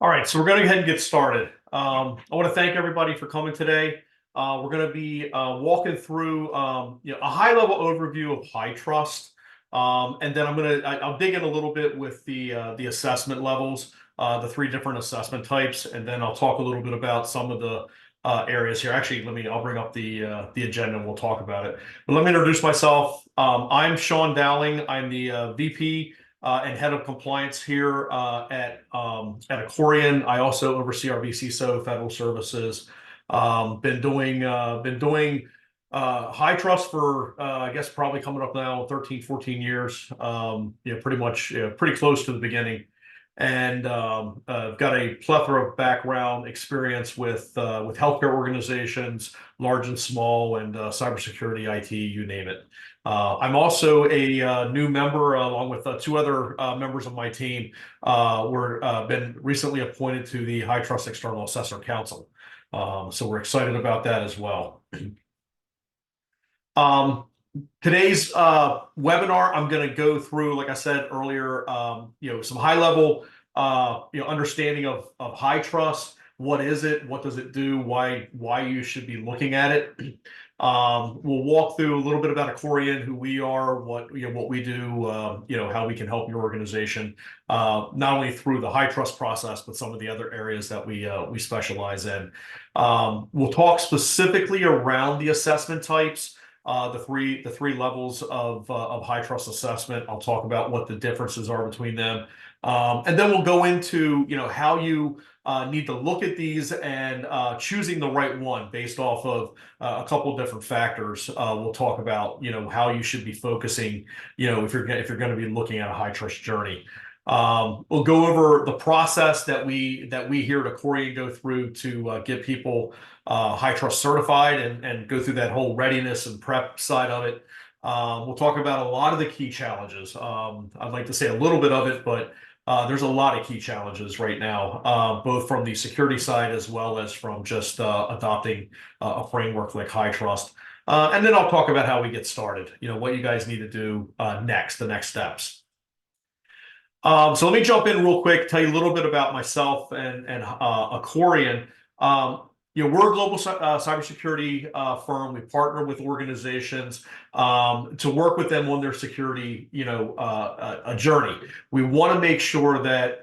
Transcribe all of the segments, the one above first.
All right, so we're going to go ahead and get started. I want to thank everybody for coming today. We're going to be walking through a high-level overview of HITRUST, and then I'll dig in a little bit with the assessment levels, the three different assessment types, and then I'll talk a little bit about some of the areas here. Actually, I'll bring up the agenda and we'll talk about it. But let me introduce myself. I'm Sean Dowling. I'm the VP and head of compliance here at Acorian. I also oversee our VCSO Federal Services. Been doing HITRUST for I guess probably coming up now 13, 14 years. Pretty much pretty close to the beginning, and got a plethora of background experience with healthcare organizations, large and small, and cybersecurity, IT, you name it. I'm also a new member, along with two other members of my team. We're been recently appointed to the HITRUST External Assessor Council. So we're excited about that as well. Today's webinar, I'm going to go through, like I said earlier, some high-level understanding of HITRUST. What is it? What does it do? Why you should be looking at it? We'll walk through a little bit about Acorian, who we are, what we do, how we can help your organization, not only through the HITRUST process, but some of the other areas that we specialize in. We'll talk specifically around the assessment types. The three levels of HITRUST assessment. I'll talk about what the differences are between them, and then we'll go into how you need to look at these and choosing the right one based off of a couple of different factors. We'll talk about how you should be focusing if you're going to be looking at a HITRUST journey. We'll go over the process that we here at Acorian go through to get people HITRUST certified and go through that whole readiness and prep side of it. We'll talk about a lot of the key challenges. I'd like to say a little bit of it, but there's a lot of key challenges right now, both from the security side as well as from just adopting a framework like HITRUST. And then I'll talk about how we get started, what you guys need to do next, the next steps. So let me jump in real quick, tell you a little bit about myself and Acorian. We're a global cybersecurity firm. We partner with organizations to work with them on their security, a journey. We want to make sure that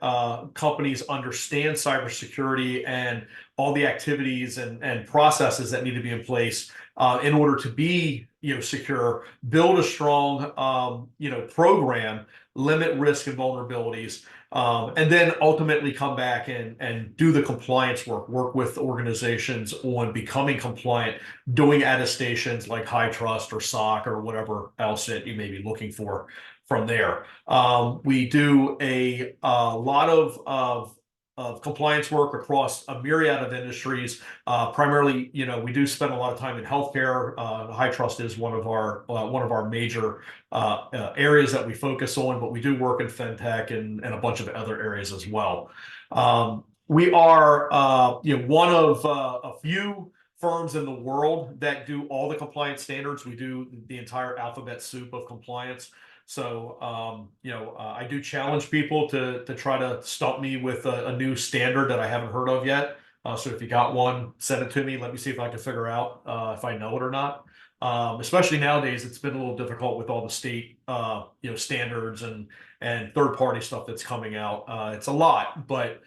companies understand cybersecurity and all the activities and processes that need to be in place in order to be, secure, build a strong, program, limit risk and vulnerabilities, and then ultimately come back and do the compliance work with organizations on becoming compliant, doing attestations like HITRUST or SOC or whatever else that you may be looking for from there. We do a lot of compliance work across a myriad of industries. Primarily, we do spend a lot of time in healthcare. HITRUST is one of our major areas that we focus on, but we do work in fintech and a bunch of other areas as well. We are one of a few firms in the world that do all the compliance standards. We do the entire alphabet soup of compliance. So, I do challenge people to try to stump me with a new standard that I haven't heard of yet. So if you got one, send it to me. Let me see if I can figure out if I know it or not. Especially nowadays, it's been a little difficult with all the state, standards and third-party stuff that's coming out. It's a lot, but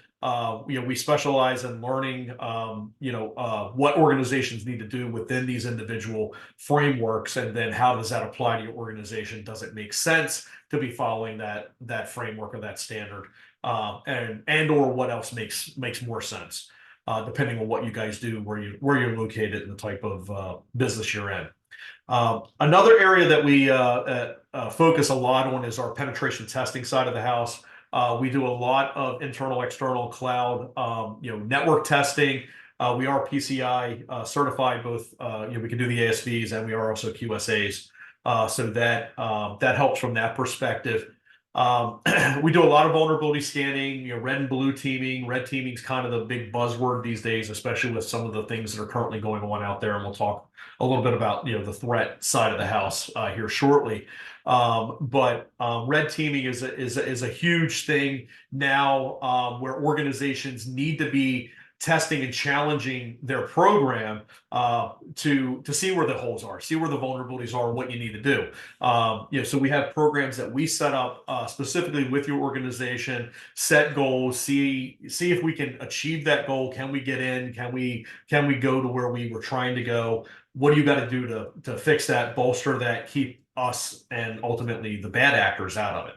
we specialize in learning, what organizations need to do within these individual frameworks, and then how does that apply to your organization? Does it make sense to be following that framework or that standard, and or what else makes more sense, depending on what you guys do, where you're located, and the type of business you're in. Another area that we focus a lot on is our penetration testing side of the house. We do a lot of internal, external, cloud, network testing. We are PCI certified, both, we can do the ASVs and we are also QSAs. So that helps from that perspective. We do a lot of vulnerability scanning, red and blue teaming. Red teaming is kind of the big buzzword these days, especially with some of the things that are currently going on out there. And we'll talk a little bit about, the threat side of the house here shortly. But red teaming is a huge thing now, where organizations need to be testing and challenging their program to see where the holes are, see where the vulnerabilities are, what you need to do. So we have programs that we set up specifically with your organization, set goals, see if we can achieve that goal. Can we get in? Can we go to where we were trying to go? What do you got to do to fix that, bolster that, keep us and ultimately the bad actors out of it?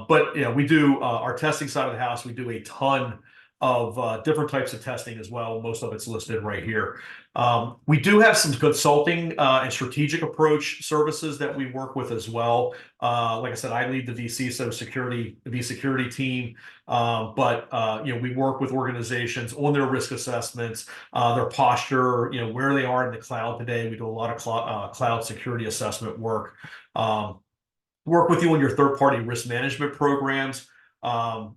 But we do our testing side of the house. We do a ton of different types of testing as well. Most of it's listed right here. We do have some consulting and strategic approach services that we work with as well. Like I said, I lead the vCISO security team, but we work with organizations on their risk assessments, their posture, where they are in the cloud today. We do a lot of cloud security assessment work. Work with you on your third-party risk management programs. I'll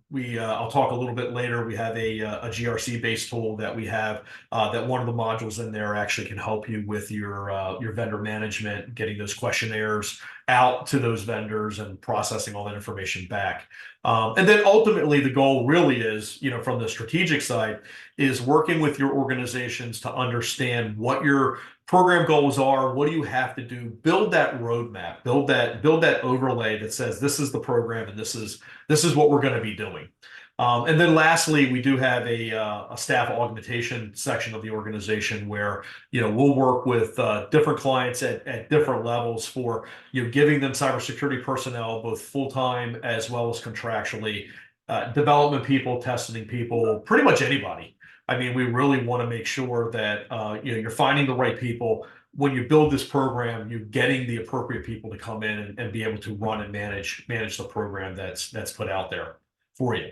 talk a little bit later. We have a GRC-based tool that we have that one of the modules in there actually can help you with your vendor management, getting those questionnaires out to those vendors and processing all that information back. And then ultimately the goal really is, from the strategic side, is working with your organizations to understand what your program goals are. What do you have to do? Build that roadmap, build that overlay that says this is the program and this is what we're going to be doing. And then lastly, we do have a staff augmentation section of the organization where we'll work with different clients at different levels for giving them cybersecurity personnel, both full-time as well as contractually, development people, testing people, pretty much anybody. I mean, we really want to make sure that you're finding the right people. When you build this program, you're getting the appropriate people to come in and be able to run and manage the program that's put out there for you.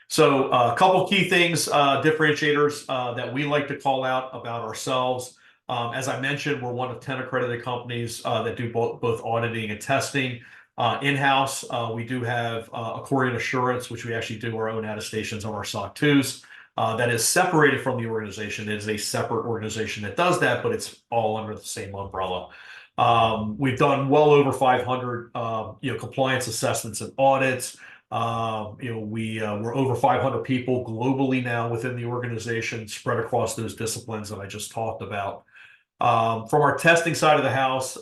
So a couple key things, differentiators that we like to call out about ourselves. As I mentioned, we're one of 10 accredited companies that do both auditing and testing. In-house, we do have Accordion Assurance, which we actually do our own attestations on our SOC 2s. That is separated from the organization. It is a separate organization that does that, but it's all under the same umbrella. We've done well over 500 compliance assessments and audits. We're over 500 people globally now within the organization, spread across those disciplines that I just talked about. From our testing side of the house,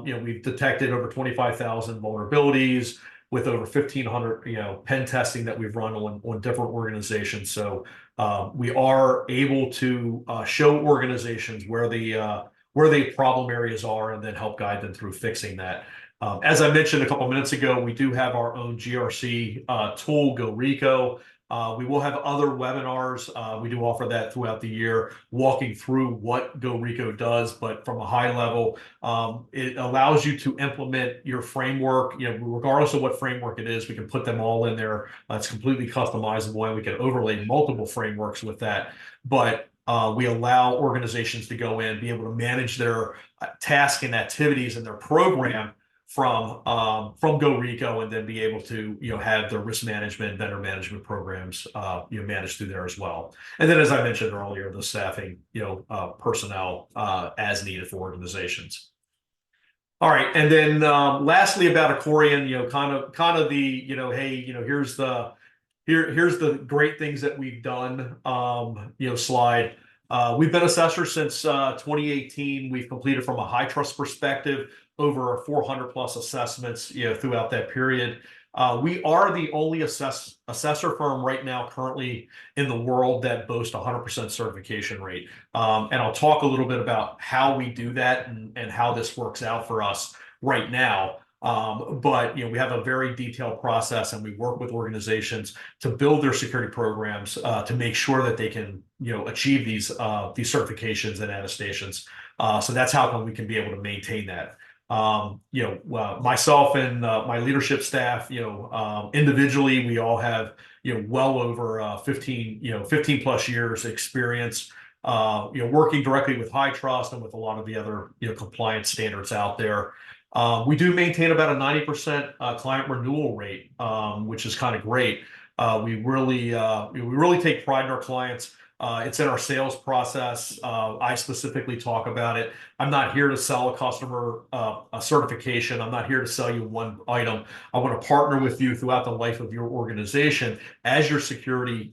we've detected over 25,000 vulnerabilities with over 1,500 pen testing that we've run on different organizations. So we are able to show organizations where the problem areas are and then help guide them through fixing that. As I mentioned a couple minutes ago, we do have our own GRC tool, GoReco. We will have other webinars. We do offer that throughout the year, walking through what GoReco does, but from a high level, it allows you to implement your framework, regardless of what framework it is. We can put them all in there. It's completely customizable, and we can overlay multiple frameworks with that. But we allow organizations to go in, be able to manage their tasks and activities in their program from GoReco, and then be able to have their risk management, vendor management programs managed through there as well. And then, as I mentioned earlier, the staffing personnel as needed for organizations. All right, and then lastly about Accordion, kind of the hey, here's the great things that we've done slide. We've been assessors since 2018. We've completed from a HITRUST perspective over 400 plus assessments throughout that period. We are the only assessor firm right now currently in the world that boasts 100% certification rate. And I'll talk a little bit about how we do that and how this works out for us right now. But we have a very detailed process, and we work with organizations to build their security programs to make sure that they can achieve these certifications and attestations. So that's how come we can be able to maintain that. Myself and my leadership staff, individually, we all have well over 15 plus years experience working directly with HITRUST and with a lot of the other compliance standards out there. We do maintain about a 90% client renewal rate, which is kind of great. We really take pride in our clients. It's in our sales process. I specifically talk about it. I'm not here to sell a customer a certification. I'm not here to sell you one item. I want to partner with you throughout the life of your organization as your security,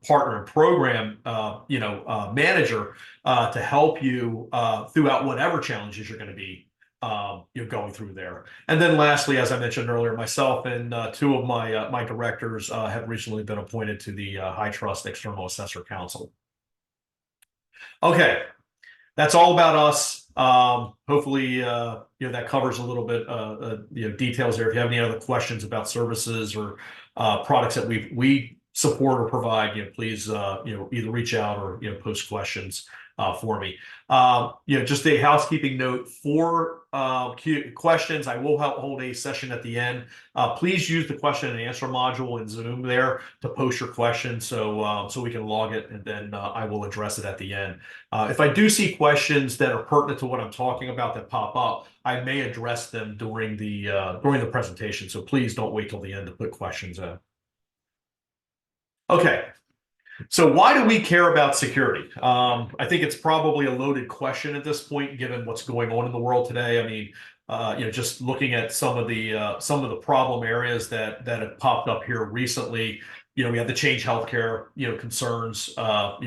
partner and program, manager, to help you throughout whatever challenges you're going to be going through there. And then lastly, as I mentioned earlier, myself and two of my directors have recently been appointed to the HITRUST External Assessor Council. Okay, that's all about us. Hopefully, that covers a little bit, details there. If you have any other questions about services or products that we support or provide, please, either reach out or, post questions for me. Just a housekeeping note for questions. I will hold a session at the end. Please use the question and answer module in Zoom there to post your question so we can log it, and then I will address it at the end. If I do see questions that are pertinent to what I'm talking about that pop up, I may address them during the presentation. So please don't wait till the end to put questions in. Okay. So why do we care about security? I think it's probably a loaded question at this point, given what's going on in the world today. I mean, just looking at some of the problem areas that have popped up here recently. We have the Change Healthcare, concerns,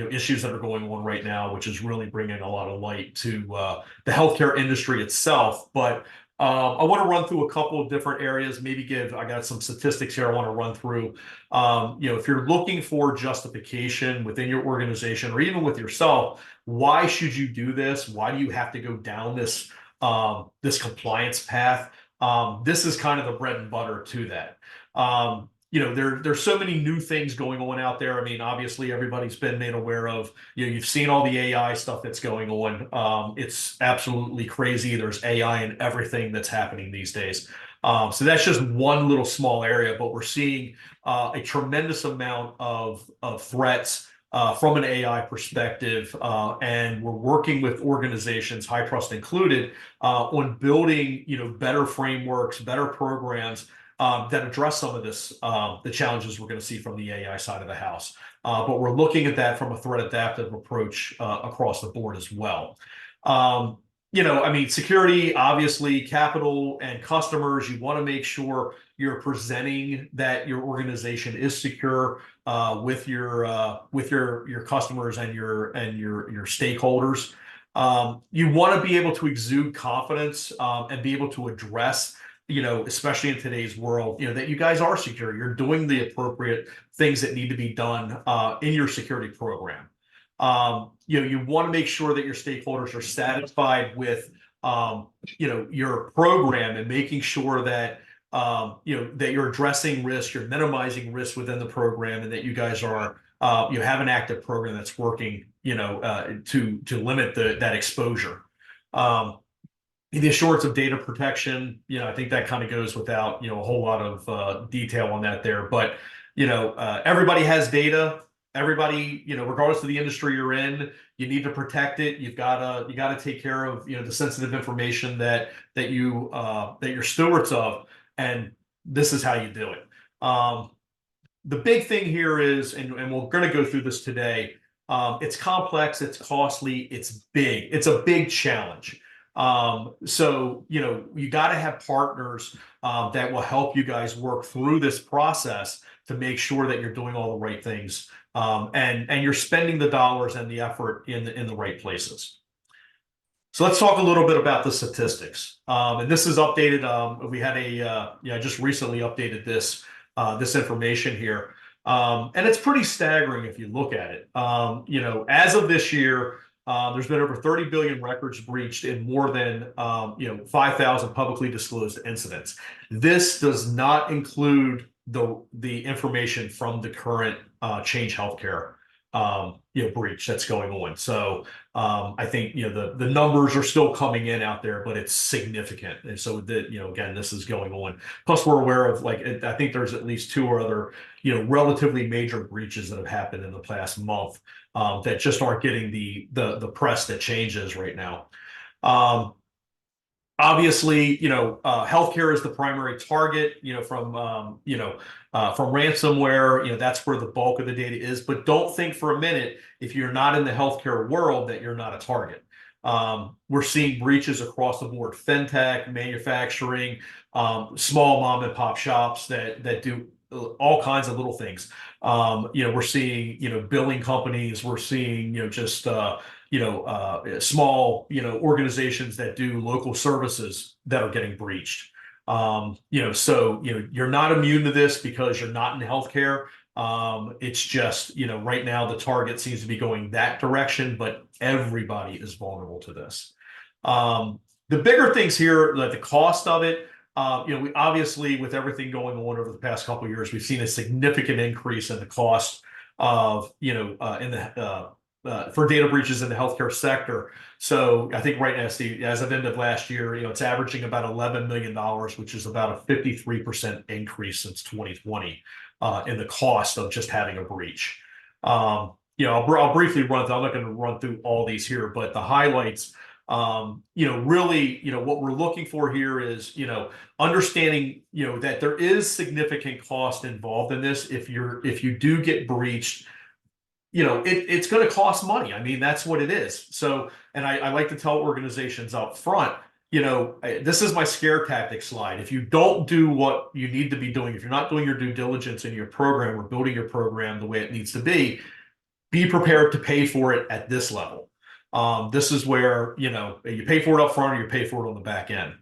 issues that are going on right now, which is really bringing a lot of light to the healthcare industry itself. But I want to run through a couple of different areas, I got some statistics here I want to run through. If you're looking for justification within your organization or even with yourself, why should you do this? Why do you have to go down this compliance path? This is kind of the bread and butter to that. There's so many new things going on out there. I mean, obviously everybody's been made aware of, you've seen all the AI stuff that's going on. It's absolutely crazy. There's AI in everything that's happening these days. So that's just one little small area, but we're seeing a tremendous amount of threats from an AI perspective, and we're working with organizations, HITRUST included, on building better frameworks, better programs that address some of this, the challenges we're going to see from the AI side of the house. But we're looking at that from a threat adaptive approach across the board as well. Security, obviously, capital and customers, you want to make sure you're presenting that your organization is secure with your customers and your stakeholders. You want to be able to exude confidence and be able to address, especially in today's world, that you guys are secure. You're doing the appropriate things that need to be done in your security program. You want to make sure that your stakeholders are satisfied with, your program, and making sure that, that you're addressing risk, you're minimizing risk within the program, and that you guys are, you have an active program that's working, to limit that exposure. The assurance of data protection, I think that kind of goes without, a whole lot of detail on that there. But, everybody has data. Everybody, regardless of the industry you're in, you need to protect it. You gotta take care of, the sensitive information that you're stewards of, and this is how you do it. The big thing here is, and we're going to go through this today. It's complex, it's costly, it's big. It's a big challenge. So, you got to have partners that will help you guys work through this process to make sure that you're doing all the right things, and you're spending the dollars and the effort in the right places. So let's talk a little bit about the statistics. And this is updated. We had I just recently updated this information here. And it's pretty staggering if you look at it. As of this year, there's been over 30 billion records breached in more than 5,000 publicly disclosed incidents. This does not include the information from the current Change Healthcare breach that's going on. So I think the numbers are still coming in out there, but it's significant. And so that again, this is going on. Plus, we're aware of I think there's at least two or other relatively major breaches that have happened in the past month that just aren't getting the press that Change is right now. Obviously, healthcare is the primary target, from ransomware, that's where the bulk of the data is. But don't think for a minute, if you're not in the healthcare world, that you're not a target. We're seeing breaches across the board, fintech, manufacturing, small mom and pop shops that do all kinds of little things. We're seeing, billing companies, we're seeing, small, organizations that do local services that are getting breached. You're not immune to this because you're not in healthcare. It's just, right now the target seems to be going that direction, but everybody is vulnerable to this. The bigger things here, like the cost of it, we obviously, with everything going on over the past couple of years, we've seen a significant increase in the cost of, for data breaches in the healthcare sector. So I think right now, Steve, as of end of last year, it's averaging about $11 million, which is about a 53% increase since 2020 in the cost of just having a breach. I'll briefly run through, I'm not going to run through all these here, but the highlights, really, what we're looking for here is, understanding, that there is significant cost involved in this. If you do get breached, it's going to cost money. I mean, that's what it is. So, and I like to tell organizations up front, this is my scare tactic slide. If you don't do what you need to be doing, if you're not doing your due diligence in your program or building your program the way it needs to be prepared to pay for it at this level. This is where, you pay for it up front or you pay for it on the back end.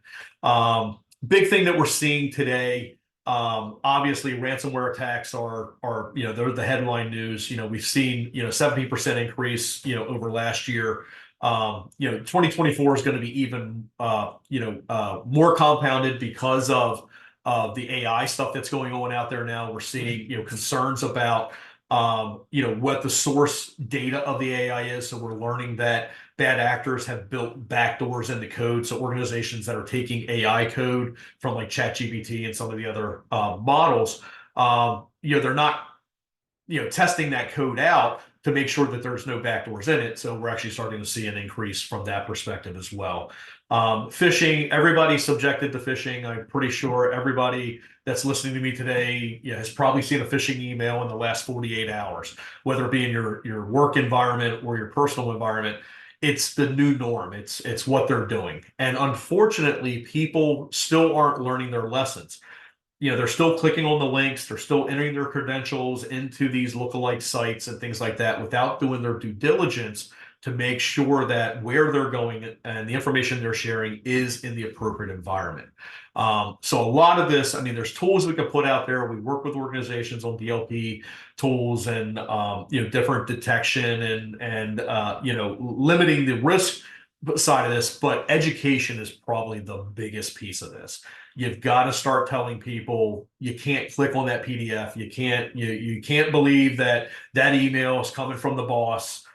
Big thing that we're seeing today, obviously ransomware attacks are they're the headline news. We've seen 70% increase over last year. 2024 is going to be even more compounded because of the AI stuff that's going on out there now. We're seeing concerns about what the source data of the AI is. So we're learning that bad actors have built backdoors in the code. So organizations that are taking AI code from like ChatGPT and some of the other models, they're not testing that code out to make sure that there's no backdoors in it. So we're actually starting to see an increase from that perspective as well. Phishing, everybody's subjected to phishing. I'm pretty sure everybody that's listening to me today has probably seen a phishing email in the last 48 hours, whether it be in your work environment or your personal environment. It's the new norm. It's what they're doing. And unfortunately, people still aren't learning their lessons. They're still clicking on the links. They're still entering their credentials into these lookalike sites and things like that without doing their due diligence to make sure that where they're going and the information they're sharing is in the appropriate environment. So a lot of this, I mean, there's tools we can put out there. We work with organizations on DLP tools and different detection and limiting the risk side of this, but education is probably the biggest piece of this. You've got to start telling people you can't click on that PDF. You can't believe that email is coming from the boss.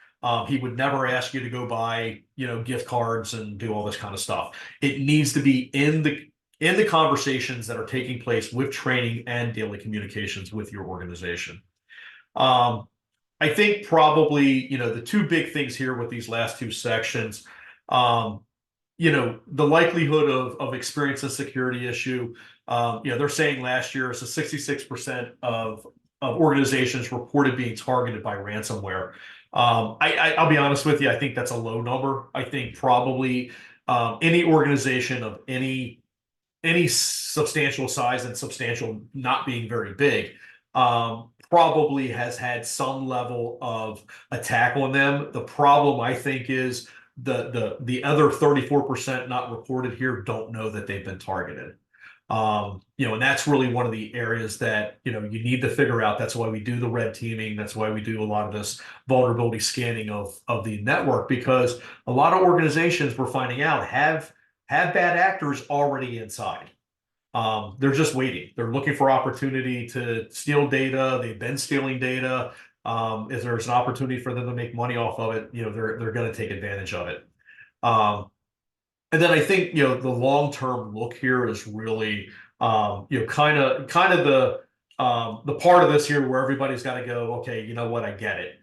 He would never ask you to go buy, gift cards and do all this kind of stuff. It needs to be in the conversations that are taking place with training and daily communications with your organization. I think probably, the two big things here with these last two sections, the likelihood of experiencing a security issue, they're saying last year it's a 66% of organizations reported being targeted by ransomware. I'll be honest with you, I think that's a low number. I think probably any organization of any substantial size and substantial not being very big probably has had some level of attack on them. The problem, I think, is the other 34% not reported here don't know that they've been targeted. And that's really one of the areas that, you need to figure out. That's why we do the red teaming. That's why we do a lot of this vulnerability scanning of the network, because a lot of organizations we're finding out have bad actors already inside. They're just waiting. They're looking for opportunity to steal data. They've been stealing data. If there's an opportunity for them to make money off of it, they're going to take advantage of it. And then I think, the long-term look here is really, kind of the part of this here where everybody's got to go, okay, you know what, I get it.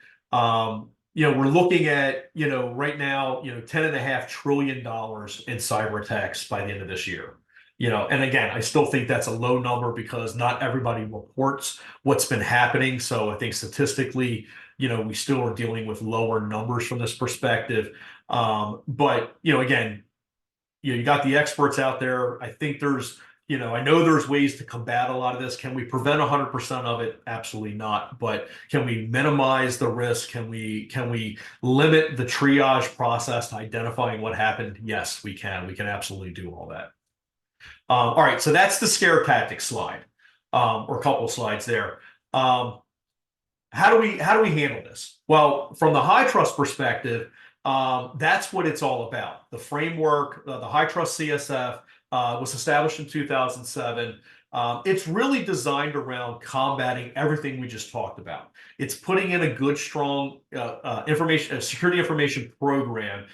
we're looking at, right now, $10.5 trillion in cyber attacks by the end of this year. And again, I still think that's a low number because not everybody reports what's been happening. So I think statistically, we still are dealing with lower numbers from this perspective. But, again, you got the experts out there. I think I know there's ways to combat a lot of this. Can we prevent 100% of it? Absolutely not. But can we minimize the risk? Can we limit the triage process to identifying what happened? Yes, we can. We can absolutely do all that. All right, so that's the scare tactic slide, or a couple of slides there. How do we handle this? Well, from the HITRUST perspective, that's what it's all about. The framework, the HITRUST CSF, was established in 2007. It's really designed around combating everything we just talked about. It's putting in a good, strong security information program,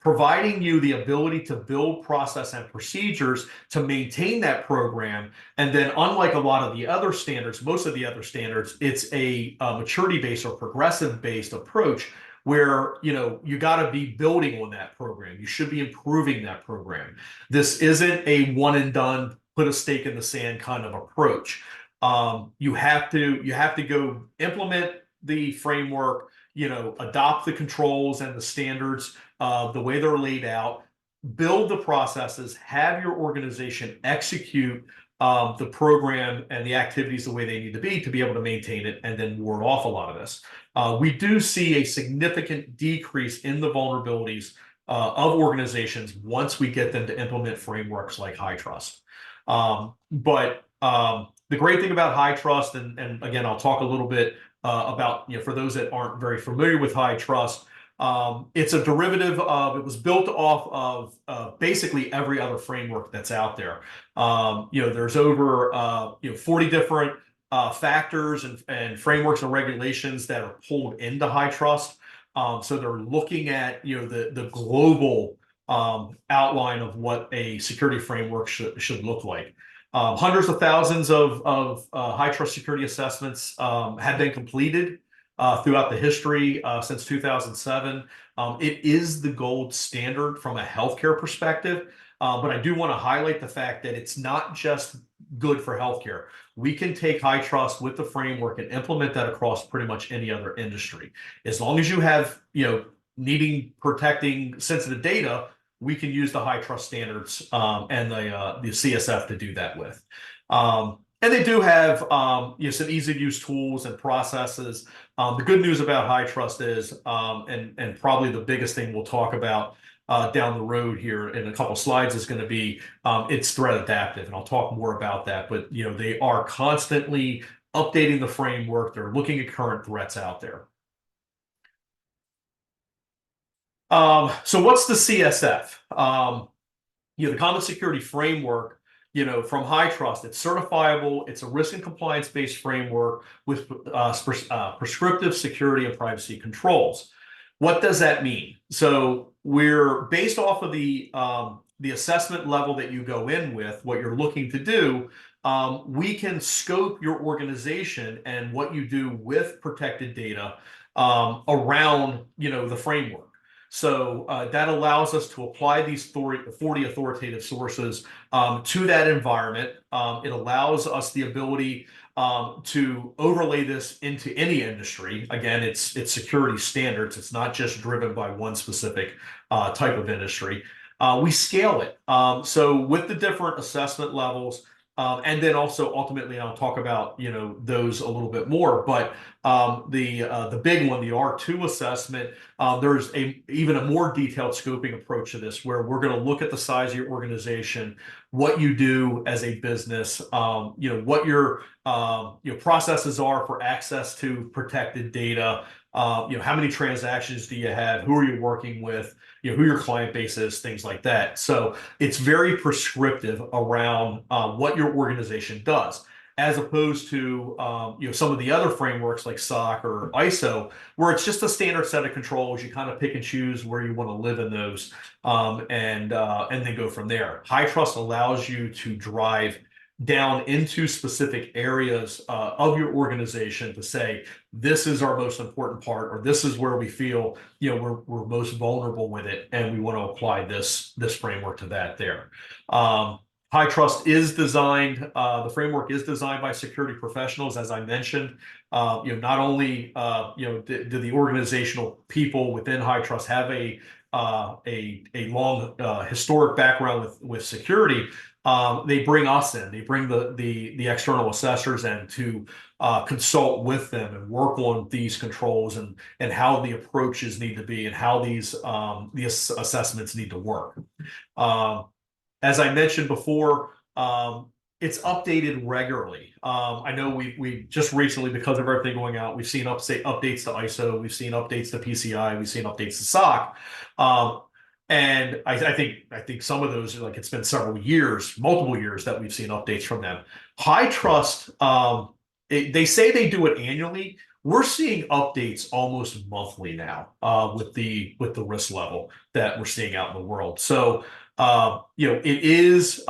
providing you the ability to build process and procedures to maintain that program. And then, unlike a lot of the other standards, most of the other standards, it's a maturity-based or progressive-based approach where you got to be building on that program. You should be improving that program. This isn't a one and done, put a stake in the sand kind of approach. You have to go implement the framework, adopt the controls and the standards the way they're laid out, build the processes, have your organization execute the program and the activities the way they need to be able to maintain it, and then ward off a lot of this. We do see a significant decrease in the vulnerabilities of organizations once we get them to implement frameworks like HITRUST. But the great thing about HITRUST, and again, I'll talk a little bit about, for those that aren't very familiar with HITRUST, it's a derivative of, it was built off of basically every other framework that's out there. There's over 40 different factors and frameworks and regulations that are pulled into HITRUST. So they're looking at the global outline of what a security framework should look like. Hundreds of thousands of HITRUST security assessments have been completed throughout the history since 2007. It is the gold standard from a healthcare perspective, but I do want to highlight the fact that it's not just good for healthcare. We can take HITRUST with the framework and implement that across pretty much any other industry. As long as you have, protecting sensitive data, we can use the HITRUST standards and the CSF to do that with. And they do have some easy-to-use tools and processes. The good news about HITRUST is, and probably the biggest thing we'll talk about down the road here in a couple slides, is going to be it's threat adaptive, and I'll talk more about that. But they are constantly updating the framework. They're looking at current threats out there. So what's the CSF? The Common Security Framework, from HITRUST, it's certifiable. It's a risk and compliance-based framework with prescriptive security and privacy controls. What does that mean? So we're based off of the assessment level that you go in with, what you're looking to do. We can scope your organization and what you do with protected data around, the framework. So that allows us to apply these 40 authoritative sources to that environment. It allows us the ability to overlay this into any industry. Again, it's security standards. It's not just driven by one specific type of industry. We scale it. So with the different assessment levels, and then also ultimately, I'll talk about those a little bit more. But the big one, the R2 assessment, there's even a more detailed scoping approach to this, where we're going to look at the size of your organization, what you do as a business, what your processes are for access to protected data. How many transactions do you have? Who are you working with? Who your client base is, things like that. So it's very prescriptive around what your organization does, as opposed to some of the other frameworks like SOC or ISO, where it's just a standard set of controls. You kind of pick and choose where you want to live in those, and then go from there. HITRUST allows you to drive down into specific areas of your organization to say, this is our most important part, or this is where we feel, we're most vulnerable with it, and we want to apply this framework to that there. HITRUST is designed, the framework is designed by security professionals, as I mentioned. Not only do the organizational people within HITRUST have a long historic background with security, they bring us in. They bring the external assessors in to consult with them and work on these controls and how the approaches need to be and how these assessments need to work. As I mentioned before, it's updated regularly. I know we just recently, because of everything going out, we've seen updates to ISO, we've seen updates to PCI, we've seen updates to SOC. And I think some of those, like, it's been several years, multiple years, that we've seen updates from them. HITRUST, they say they do it annually. We're seeing updates almost monthly now with the risk level that we're seeing out in the world. So it is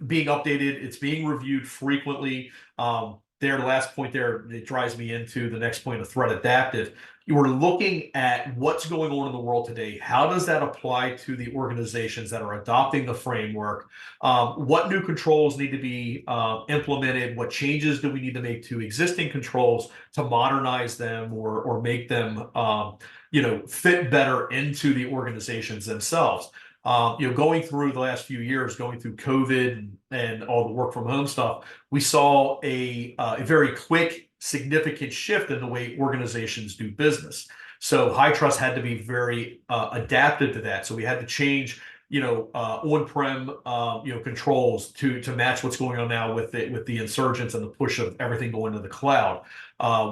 being updated. It's being reviewed frequently. The last point there, it drives me into the next point of threat adaptive. You are looking at what's going on in the world today. How does that apply to the organizations that are adopting the framework? What new controls need to be implemented? What changes do we need to make to existing controls to modernize them or make them fit better into the organizations themselves? Going through the last few years, going through COVID and all the work from home stuff, we saw a very quick, significant shift in the way organizations do business. So HITRUST had to be very adapted to that. So we had to change, on-prem, controls to match what's going on now with the insurgents and the push of everything going to the cloud.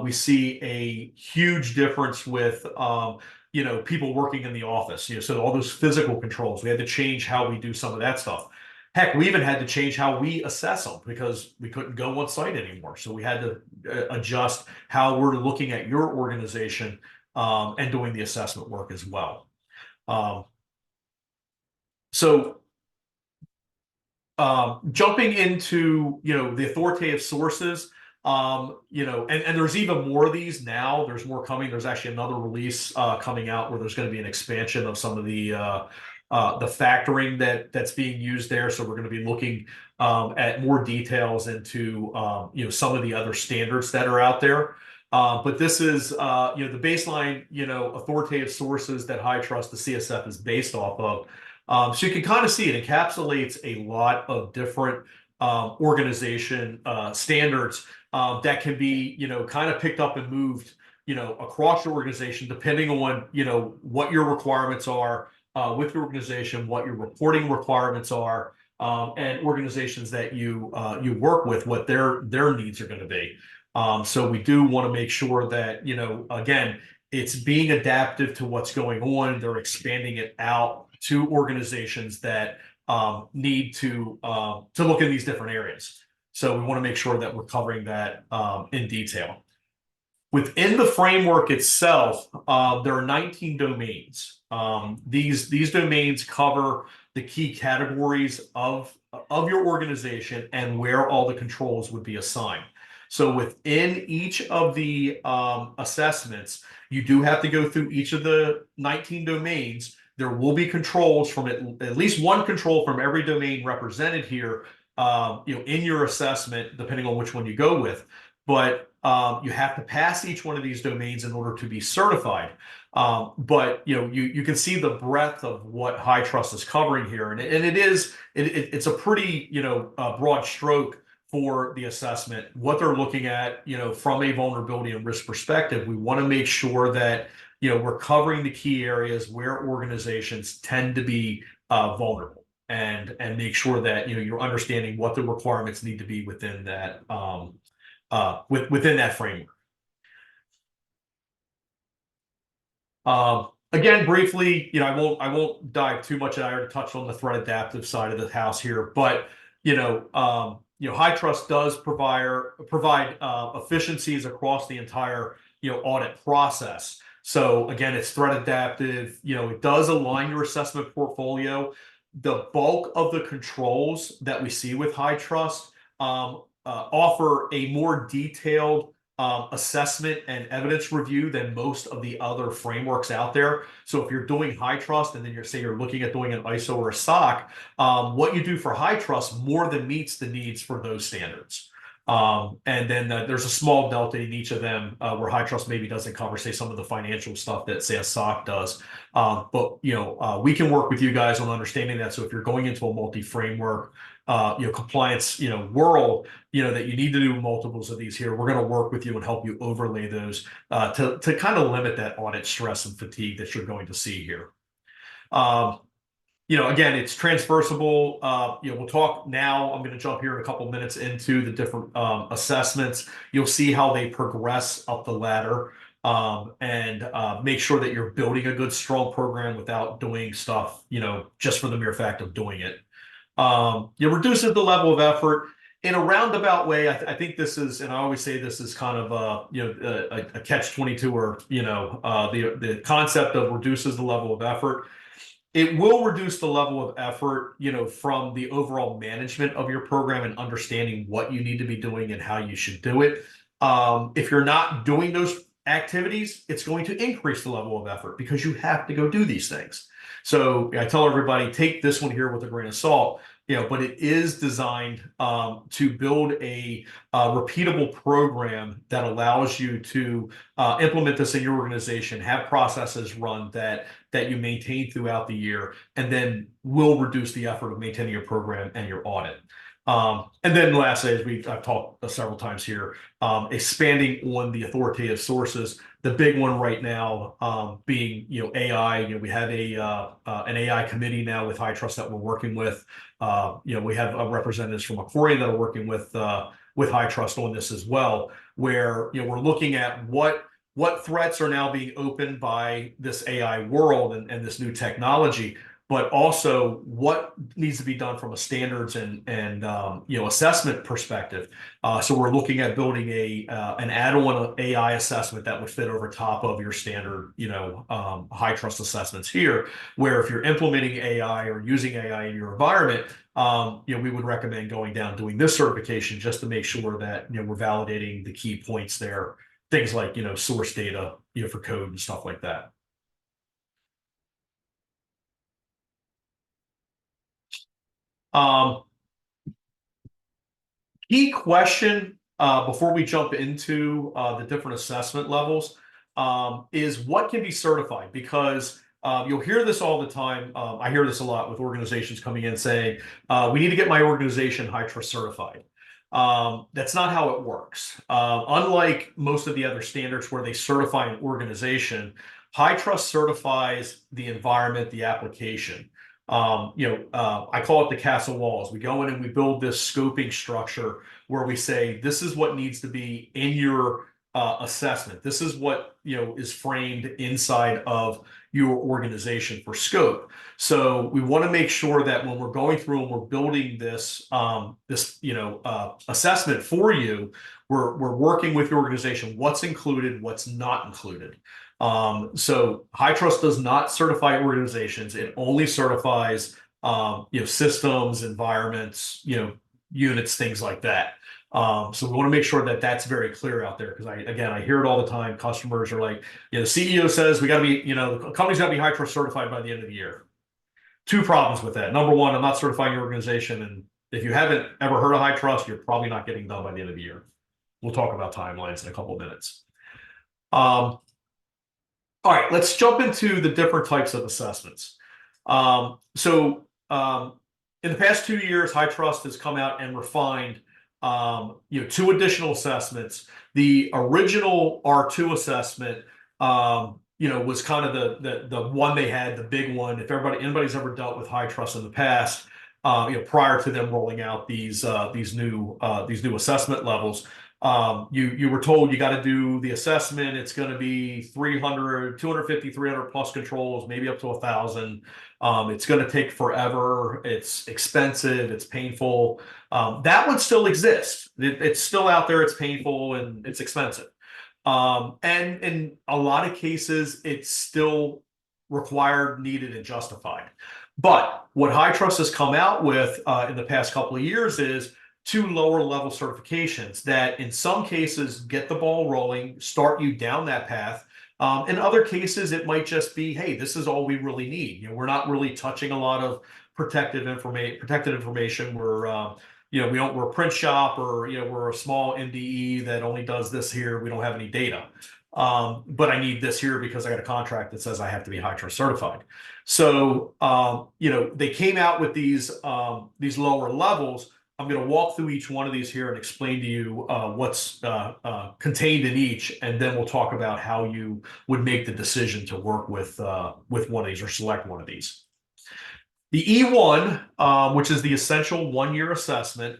We see a huge difference with people working in the office, so all those physical controls, we had to change how we do some of that stuff. Heck, we even had to change how we assess them because we couldn't go on site anymore. So we had to adjust how we're looking at your organization and doing the assessment work as well. Jumping into, the authoritative sources, and there's even more of these now. There's more coming. There's actually another release coming out where there's going to be an expansion of some of the factoring that's being used there. So we're going to be looking at more details into some of the other standards that are out there. But this is the baseline authoritative sources that HITRUST, the CSF, is based off of. So you can kind of see it encapsulates a lot of different organization standards that can be kind of picked up and moved across your organization, depending on what your requirements are with your organization, what your reporting requirements are, and organizations that you work with, what their needs are going to be. So we do want to make sure that again, it's being adaptive to what's going on. They're expanding it out to organizations that need to look in these different areas. So we want to make sure that we're covering that in detail. Within the framework itself, there are 19 domains. These domains cover the key categories of your organization and where all the controls would be assigned. So within each of the assessments, you do have to go through each of the 19 domains. There will be controls from at least one control from every domain represented here, in your assessment, depending on which one you go with. But you have to pass each one of these domains in order to be certified. But you can see the breadth of what HITRUST is covering here, and it's a pretty broad stroke for the assessment. What they're looking at, from a vulnerability and risk perspective, we want to make sure that we're covering the key areas where organizations tend to be vulnerable, and make sure that you're understanding what the requirements need to be within that within that framework. Again, briefly, I won't dive too much. I already touched on the threat adaptive side of the house here, but HITRUST does provide efficiencies across the entire audit process. So again, it's threat adaptive. It does align your assessment portfolio. The bulk of the controls that we see with HITRUST offer a more detailed assessment and evidence review than most of the other frameworks out there. So if you're doing HITRUST and then you're looking at doing an ISO or a SOC, what you do for HITRUST more than meets the needs for those standards. And then there's a small delta in each of them where HITRUST maybe doesn't cover, say, some of the financial stuff that, say, a SOC does. But we can work with you guys on understanding that. So if you're going into a multi-framework, compliance, world, that you need to do multiples of these here, we're going to work with you and help you overlay those to kind of limit that audit stress and fatigue that you're going to see here. Again, it's transversable. We'll talk now. I'm going to jump here in a couple minutes into the different assessments. You'll see how they progress up the ladder, and make sure that you're building a good, strong program without doing stuff, just for the mere fact of doing it. It reduces the level of effort in a roundabout way. I think this is, and I always say this is kind of a catch-22, or the concept of reduces the level of effort. It will reduce the level of effort, from the overall management of your program and understanding what you need to be doing and how you should do it. If you're not doing those activities, it's going to increase the level of effort because you have to go do these things. So I tell everybody, take this one here with a grain of salt, but it is designed to build a repeatable program that allows you to implement this in your organization, have processes run that you maintain throughout the year, and then will reduce the effort of maintaining your program and your audit. And then lastly, as I've talked several times here, expanding on the authoritative sources. The big one right now being AI. We have an AI committee now with HITRUST that we're working with. We have representatives from Aquarian that are working with HITRUST on this as well, where we're looking at what threats are now being opened by this AI world and this new technology, but also what needs to be done from a standards and assessment perspective. So we're looking at building an add-on AI assessment that would fit over top of your standard HITRUST assessments here, where if you're implementing AI or using AI in your environment, we would recommend going down doing this certification just to make sure that we're validating the key points there, things like source data for code and stuff like that. Key question before we jump into the different assessment levels is what can be certified, because you'll hear this all the time. I hear this a lot with organizations coming in saying, we need to get my organization HITRUST certified. That's not how it works. Unlike most of the other standards where they certify an organization, HITRUST certifies the environment, the application. I call it the castle walls. We go in and we build this scoping structure where we say, this is what needs to be in your assessment. This is what is framed inside of your organization for scope. So we want to make sure that when we're going through and we're building this assessment for you, we're working with your organization, what's included, what's not included. So HITRUST does not certify organizations. It only certifies systems, environments, units, things like that. So we want to make sure that that's very clear out there, because I hear it all the time. Customers are like, the CEO says we got to be, the company's got to be HITRUST certified by the end of the year. Two problems with that. Number one, I'm not certifying your organization, and if you haven't ever heard of HITRUST, you're probably not getting done by the end of the year. We'll talk about timelines in a couple of minutes. All right, let's jump into the different types of assessments. In the past 2 years, HITRUST has come out and refined 2 additional assessments. The original R2 assessment, was kind of the one they had, the big one. If anybody's ever dealt with HITRUST in the past, prior to them rolling out these new assessment levels, you were told you got to do the assessment. It's going to be 250, 300 plus controls, maybe up to 1,000. It's going to take forever. It's expensive. It's painful. That one still exists. It's still out there. It's painful and it's expensive. And in a lot of cases, it's still required, needed, and justified. But what HITRUST has come out with in the past couple of years is to lower level certifications that in some cases get the ball rolling, start you down that path. In other cases, it might just be, hey, this is all we really need. We're not really touching a lot of protected information. We're a print shop, or we're a small MDE that only does this here. We don't have any data. But I need this here because I got a contract that says I have to be HITRUST certified. So, they came out with these lower levels. I'm going to walk through each one of these here and explain to you what's contained in each, and then we'll talk about how you would make the decision to work with one of these or select one of these. The E1, which is the essential 1-year assessment,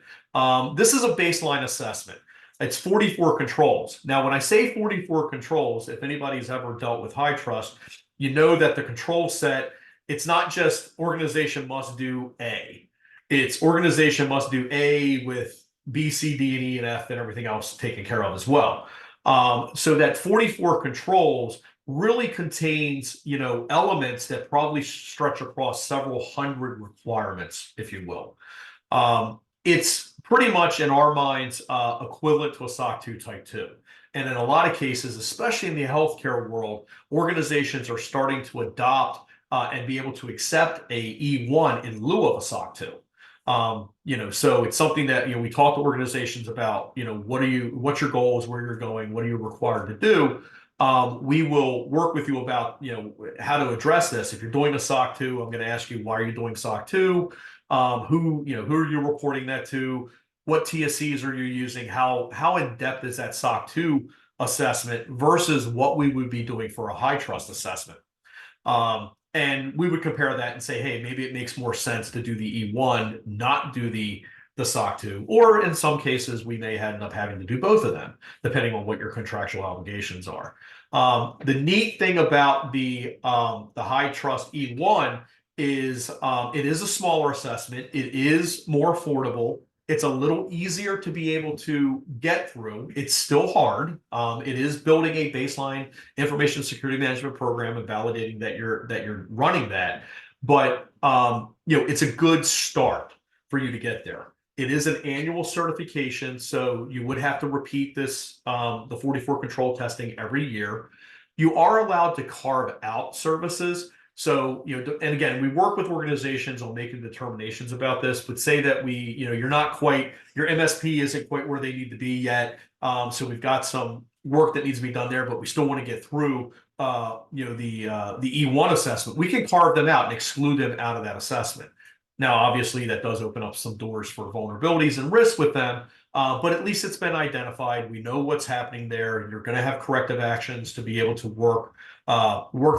this is a baseline assessment. It's 44 controls. Now, when I say 44 controls, if anybody's ever dealt with HITRUST, you know that the control set, it's not just organization must do A. It's organization must do A with B, C, D, and E, and F, and everything else taken care of as well. So that 44 controls really contains, elements that probably stretch across several hundred requirements, if you will. It's pretty much, in our minds, equivalent to a SOC 2 Type 2. And in a lot of cases, especially in the healthcare world, organizations are starting to adopt and be able to accept a E1 in lieu of a SOC 2. So it's something that, we talk to organizations about, what's your goals, where you're going, what are you required to do? We will work with you about, how to address this. If you're doing a SOC 2, I'm going to ask you, why are you doing SOC 2? Who are you reporting that to? What TSCs are you using? How in depth is that SOC 2 assessment versus what we would be doing for a HITRUST assessment? And we would compare that and say, hey, maybe it makes more sense to do the E1, not do the SOC 2, or in some cases, we may end up having to do both of them, depending on what your contractual obligations are. The neat thing about the HITRUST E1 is it is a smaller assessment. It is more affordable. It's a little easier to be able to get through. It's still hard. It is building a baseline information security management program and validating that you're running that. But it's a good start for you to get there. It is an annual certification, so you would have to repeat this, the 44 control testing every year. You are allowed to carve out services. So, and again, we work with organizations on making determinations about this, but say that your MSP isn't quite where they need to be yet. So we've got some work that needs to be done there, but we still want to get through, the E1 assessment. We can carve them out and exclude them out of that assessment. Now, obviously, that does open up some doors for vulnerabilities and risks with them, but at least it's been identified. We know what's happening there. You're going to have corrective actions to be able to work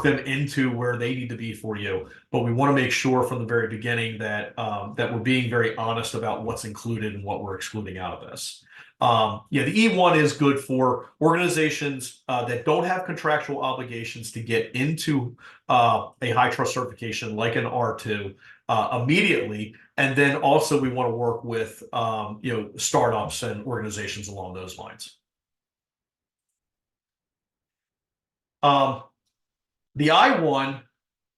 them into where they need to be for you. But we want to make sure from the very beginning that we're being very honest about what's included and what we're excluding out of this. The E1 is good for organizations that don't have contractual obligations to get into a HITRUST certification like an R2 immediately. And then also we want to work with startups and organizations along those lines. The I1, if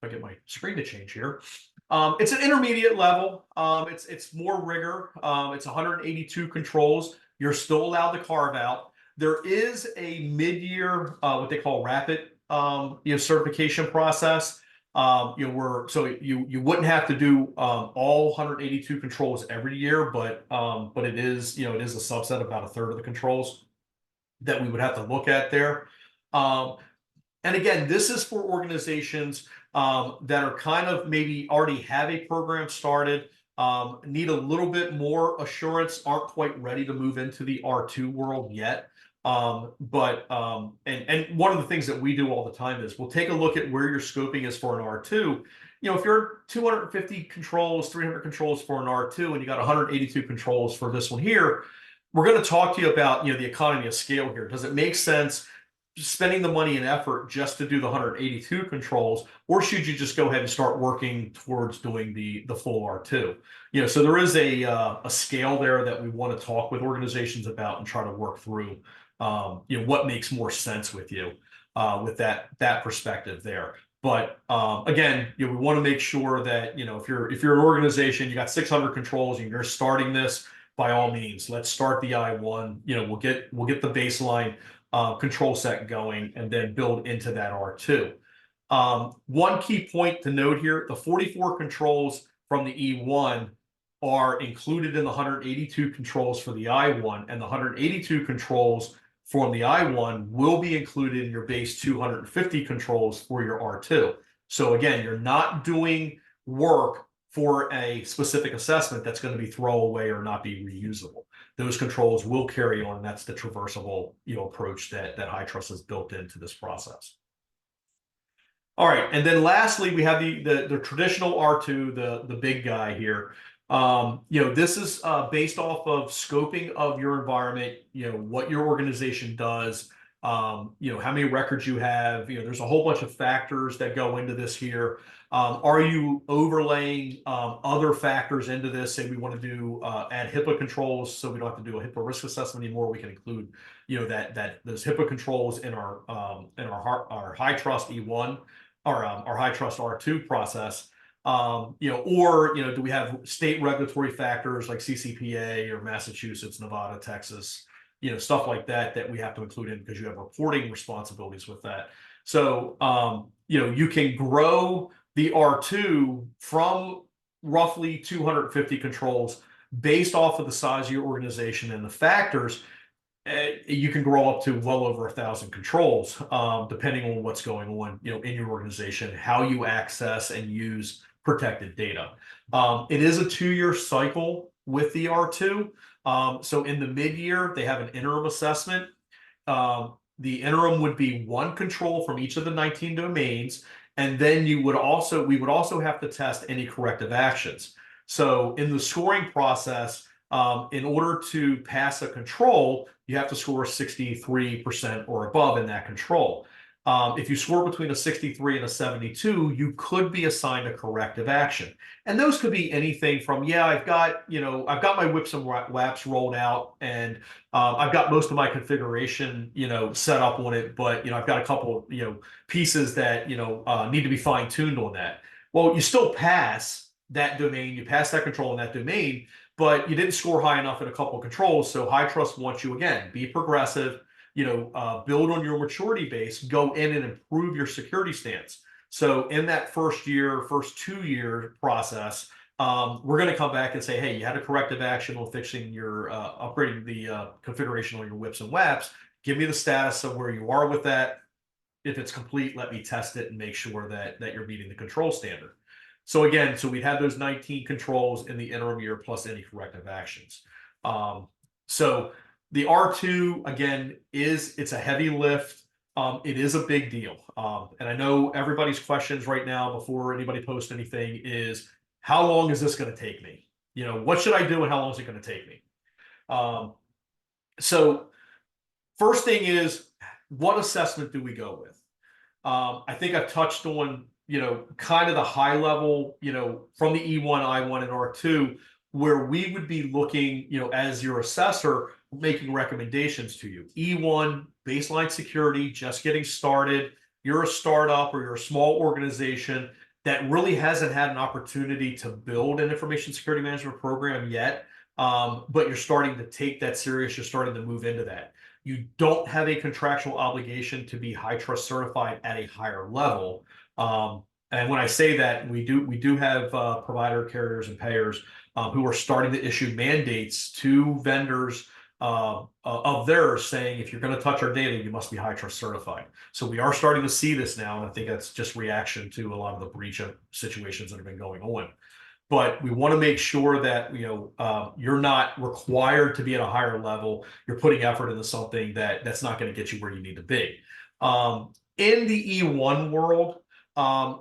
I get my screen to change here, it's an intermediate level. It's more rigor. It's 182 controls. You're still allowed to carve out. There is a mid-year, what they call rapid, certification process. So you wouldn't have to do all 182 controls every year, but it is a subset, about a third of the controls that we would have to look at there. And again, this is for organizations that are kind of maybe already have a program started, need a little bit more assurance, aren't quite ready to move into the R2 world yet. And one of the things that we do all the time is we'll take a look at where your scoping is for an R2. If you're 250 controls, 300 controls for an R2, and you got 182 controls for this one here, we're going to talk to you about, the economy of scale here. Does it make sense spending the money and effort just to do the 182 controls, or should you just go ahead and start working towards doing the full R2? So there is a scale there that we want to talk with organizations about and try to work through, what makes more sense with you with that perspective there. But again, we want to make sure that if you're an organization, you got 600 controls and you're starting this, by all means, let's start the I1. We'll get the baseline control set going, and then build into that R2. One key point to note here: the 44 controls from the E1 are included in the 182 controls for the I1, and the 182 controls from the I1 will be included in your base 250 controls for your R2. So again, you're not doing work for a specific assessment that's going to be throwaway or not be reusable. Those controls will carry on, and that's the traversable approach that HITRUST has built into this process. All right, and then lastly, we have the traditional R2, the big guy here. This is based off of scoping of your environment, what your organization does, how many records you have. There's a whole bunch of factors that go into this here. Are you overlaying other factors into this? Say we want to do add HIPAA controls, so we don't have to do a HIPAA risk assessment anymore. We can include those HIPAA controls in our HITRUST E1 or our HITRUST R2 process. Or do we have state regulatory factors like CCPA or Massachusetts, Nevada, Texas, stuff like that we have to include in because you have reporting responsibilities with that. So, you can grow the R2 from roughly 250 controls based off of the size of your organization and the factors. You can grow up to well over 1,000 controls, depending on what's going on, in your organization, how you access and use protected data. It is a 2-year cycle with the R2. So in the mid-year, they have an interim assessment. The interim would be 1 control from each of the 19 domains, and then we would also have to test any corrective actions. So in the scoring process, in order to pass a control, you have to score 63% or above in that control. If you score between a 63 and a 72, you could be assigned a corrective action. And those could be anything from, I've got my whips and whaps rolled out, and I've got most of my configuration, set up on it, but, I've got a couple, pieces that, need to be fine-tuned on that. Well, you still pass that domain, you pass that control in that domain, but you didn't score high enough in a couple of controls. So HITRUST wants you, again, be progressive, build on your maturity base, go in and improve your security stance. So in that first 2-year process, we're going to come back and say, hey, you had a corrective action on fixing your upgrading the configuration on your whips and whaps. Give me the status of where you are with that. If it's complete, let me test it and make sure that you're meeting the control standard. So again, we have those 19 controls in the interim year plus any corrective actions. So the R2, again, it's a heavy lift. It is a big deal. And I know everybody's questions right now before anybody posts anything is, how long is this going to take me? What should I do and how long is it going to take me? So first thing is, what assessment do we go with? I think I've touched on kind of the high level, from the E1, I1, and R2, where we would be looking, as your assessor, making recommendations to you. E1, baseline security, just getting started. You're a startup or you're a small organization that really hasn't had an opportunity to build an information security management program yet, but you're starting to take that serious. You're starting to move into that. You don't have a contractual obligation to be HITRUST certified at a higher level. And when I say that, we do have provider carriers and payers who are starting to issue mandates to vendors of theirs saying, if you're going to touch our data, you must be HITRUST certified. So we are starting to see this now, and I think that's just reaction to a lot of the breach of situations that have been going on. But we want to make sure that you're not required to be at a higher level. You're putting effort into something that's not going to get you where you need to be. In the E1 world,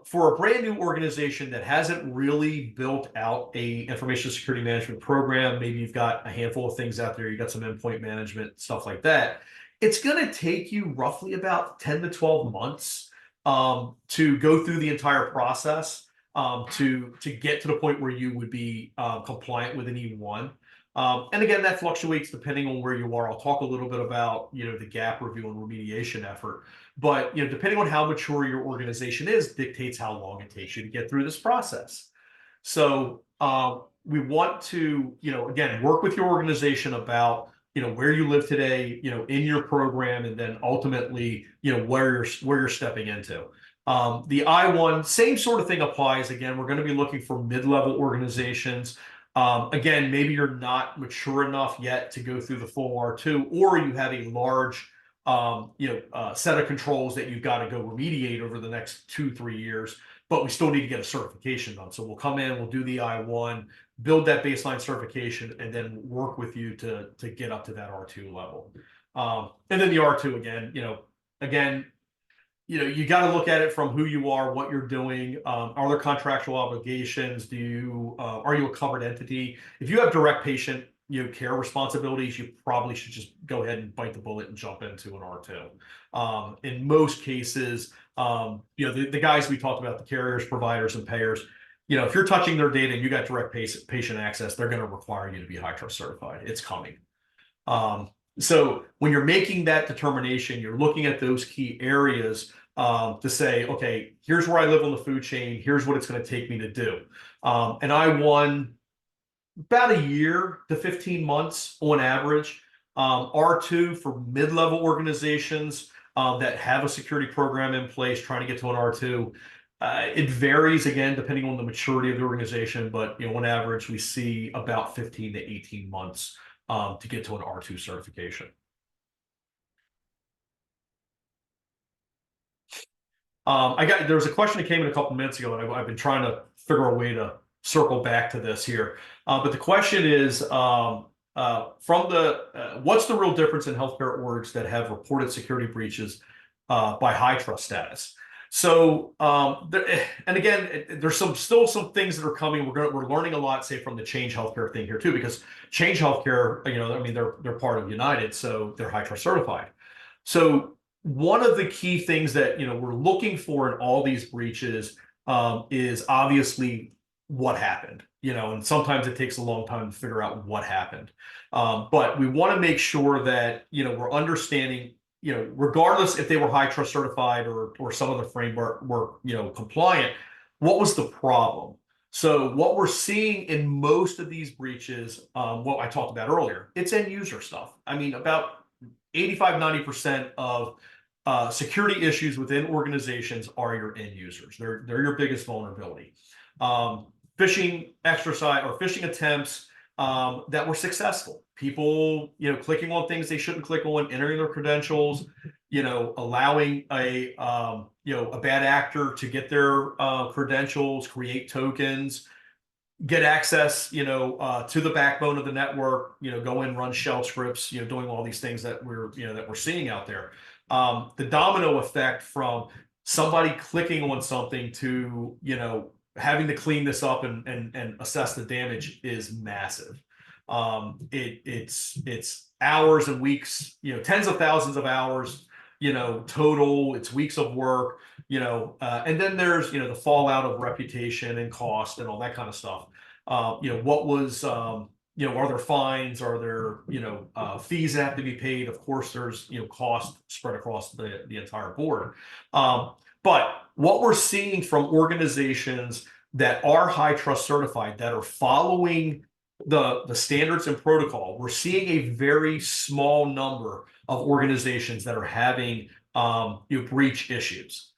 for a brand new organization that hasn't really built out a information security management program, maybe you've got a handful of things out there, you've got some endpoint management, stuff like that, it's going to take you roughly about 10 to 12 months to go through the entire process. To get to the point where you would be compliant with an E1. And again, that fluctuates depending on where you are. I'll talk a little bit about the gap review and remediation effort. But depending on how mature your organization is, dictates how long it takes you to get through this process. So we want to, again, work with your organization about, where you live today, in your program, and then ultimately, where you're stepping into. The I-1, same sort of thing applies. Again, we're going to be looking for mid-level organizations. Again, maybe you're not mature enough yet to go through the full R2, or you have a large, set of controls that you've got to go remediate over the next 2-3 years, but we still need to get a certification done. So we'll come in, we'll do the I-1, build that baseline certification, and then work with you to get up to that R2 level. And then the R2 again, you got to look at it from who you are, what you're doing. Are there contractual obligations? Are you a covered entity? If you have direct patient care responsibilities, you probably should just go ahead and bite the bullet and jump into an R2. In most cases, the guys we talked about, the carriers, providers, and payers, if you're touching their data and you got direct patient access, they're going to require you to be HITRUST certified. It's coming. So when you're making that determination, you're looking at those key areas to say, okay, here's where I live on the food chain. Here's what it's going to take me to do. And I won about a year to 15 months on average. R2 for mid-level organizations that have a security program in place, trying to get to an R2. It varies, again, depending on the maturity of the organization, but on average, we see about 15 to 18 months to get to an R2 certification. There was a question that came in a couple minutes ago, and I've been trying to figure a way to circle back to this here. But the question is, what's the real difference in healthcare orgs that have reported security breaches by HITRUST status? So, and again, there's still some things that are coming. We're learning a lot, say, from the Change Healthcare thing here too, because Change Healthcare, they're part of United, so they're HITRUST certified. So one of the key things that we're looking for in all these breaches is obviously what happened. And sometimes it takes a long time to figure out what happened. But we want to make sure that we're understanding. Regardless if they were HITRUST certified or some of the framework were, compliant, what was the problem? So what we're seeing in most of these breaches, what I talked about earlier, it's end user stuff. About 85-90% of security issues within organizations are your end users. They're your biggest vulnerability. Phishing exercise or phishing attempts that were successful. People, clicking on things they shouldn't click on, entering their credentials, allowing a bad actor to get their credentials, create tokens, get access, to the backbone of the network, go in, run shell scripts, doing all these things that we're seeing out there. The domino effect from somebody clicking on something to, having to clean this up and assess the damage is massive. It's hours and weeks, tens of thousands of hours, total. It's weeks of work, and then there's, the fallout of reputation and cost and all that kind of stuff. What was, are there fines? Are there, fees that have to be paid? Of course, there's, cost spread across the entire board. But what we're seeing from organizations that are HITRUST certified, that are following the standards and protocol, we're seeing a very small number of organizations that are having breach issues.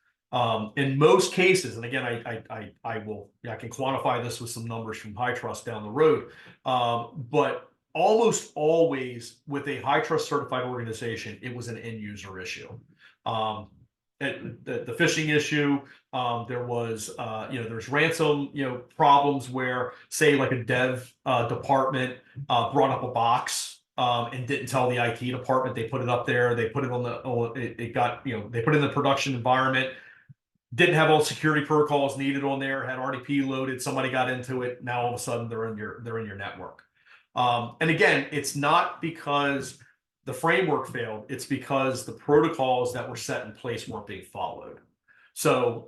In most cases, and again, I can quantify this with some numbers from HITRUST down the road, but almost always with a HITRUST certified organization, it was an end user issue. The phishing issue, there was, there's ransom, problems where, say, like a dev department brought up a box and didn't tell the IT department. They put it up there. They put it on they put it in the production environment. Didn't have all security protocols needed on there. Had RDP loaded. Somebody got into it. Now all of a sudden they're in your network. And again, it's not because the framework failed. It's because the protocols that were set in place weren't being followed. So,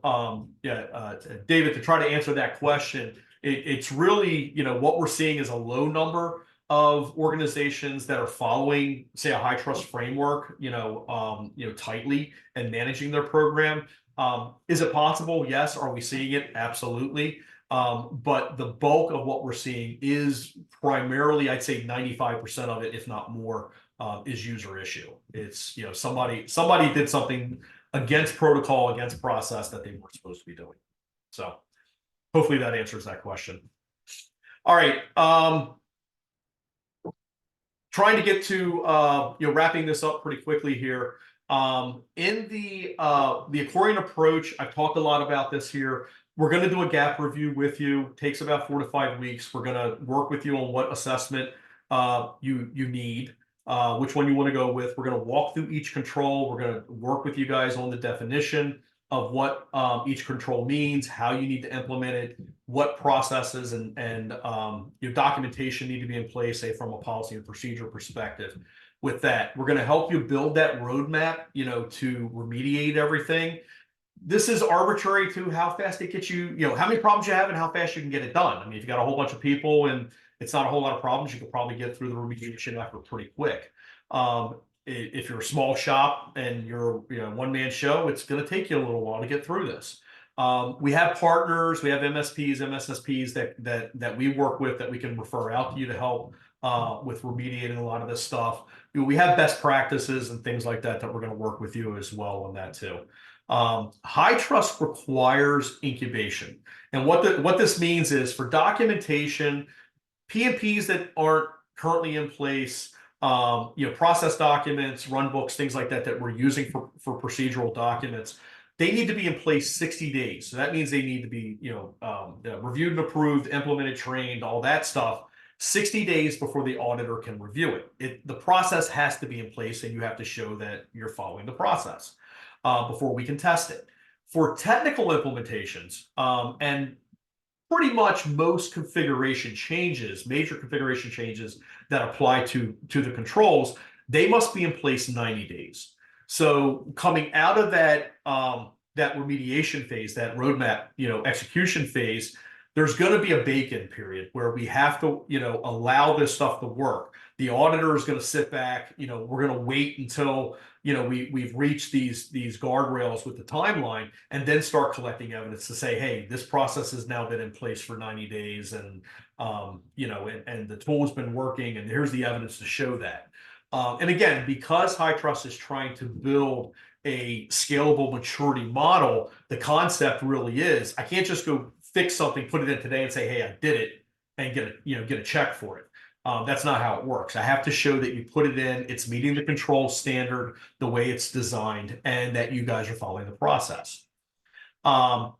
David, to try to answer that question, it's really, what we're seeing is a low number of organizations that are following, say, a HITRUST framework, tightly and managing their program. Is it possible? Yes. Are we seeing it? Absolutely. But the bulk of what we're seeing is primarily, I'd say 95% of it, if not more, is user issue. It's, somebody did something against protocol, against process that they weren't supposed to be doing. So hopefully that answers that question. All right. Trying to get to wrapping this up pretty quickly here. In the accordion approach, I've talked a lot about this here. We're going to do a gap review with you. It takes about 4 to 5 weeks. We're going to work with you on what assessment you need, which one you want to go with. We're going to walk through each control. We're going to work with you guys on the definition of what each control means, how you need to implement it, what processes and your documentation need to be in place, say from a policy and procedure perspective. With that, we're going to help you build that roadmap, to remediate everything. This is arbitrary to how fast it gets you, how many problems you have and how fast you can get it done. I mean, if you got a whole bunch of people and it's not a whole lot of problems, you could probably get through the remediation effort pretty quick. If you're a small shop and you're one-man show, it's going to take you a little while to get through this. We have partners, we have MSPs, MSSPs that we work with that we can refer out to you to help with remediating a lot of this stuff. We have best practices and things like that we're going to work with you as well on that too. HITRUST requires incubation. And what this means is for documentation, PMPs that aren't currently in place, process documents, run books, things like that we're using for procedural documents, they need to be in place 60 days. So that means they need to be, reviewed and approved, implemented, trained, all that stuff, 60 days before the auditor can review it. The process has to be in place, and you have to show that you're following the process before we can test it. For technical implementations, and pretty much most configuration changes, major configuration changes that apply to the controls, they must be in place 90 days. So coming out of that remediation phase, that roadmap, execution phase, there's going to be a bake-in period where we have to, allow this stuff to work. The auditor is going to sit back, we're going to wait until, we've reached these guardrails with the timeline, and then start collecting evidence to say, hey, this process has now been in place for 90 days, and, and the tool's been working, and here's the evidence to show that. And again, because HITRUST is trying to build a scalable maturity model, the concept really is, I can't just go fix something, put it in today and say, hey, I did it, and get a check for it. That's not how it works. I have to show that you put it in, it's meeting the control standard the way it's designed, and that you guys are following the process. From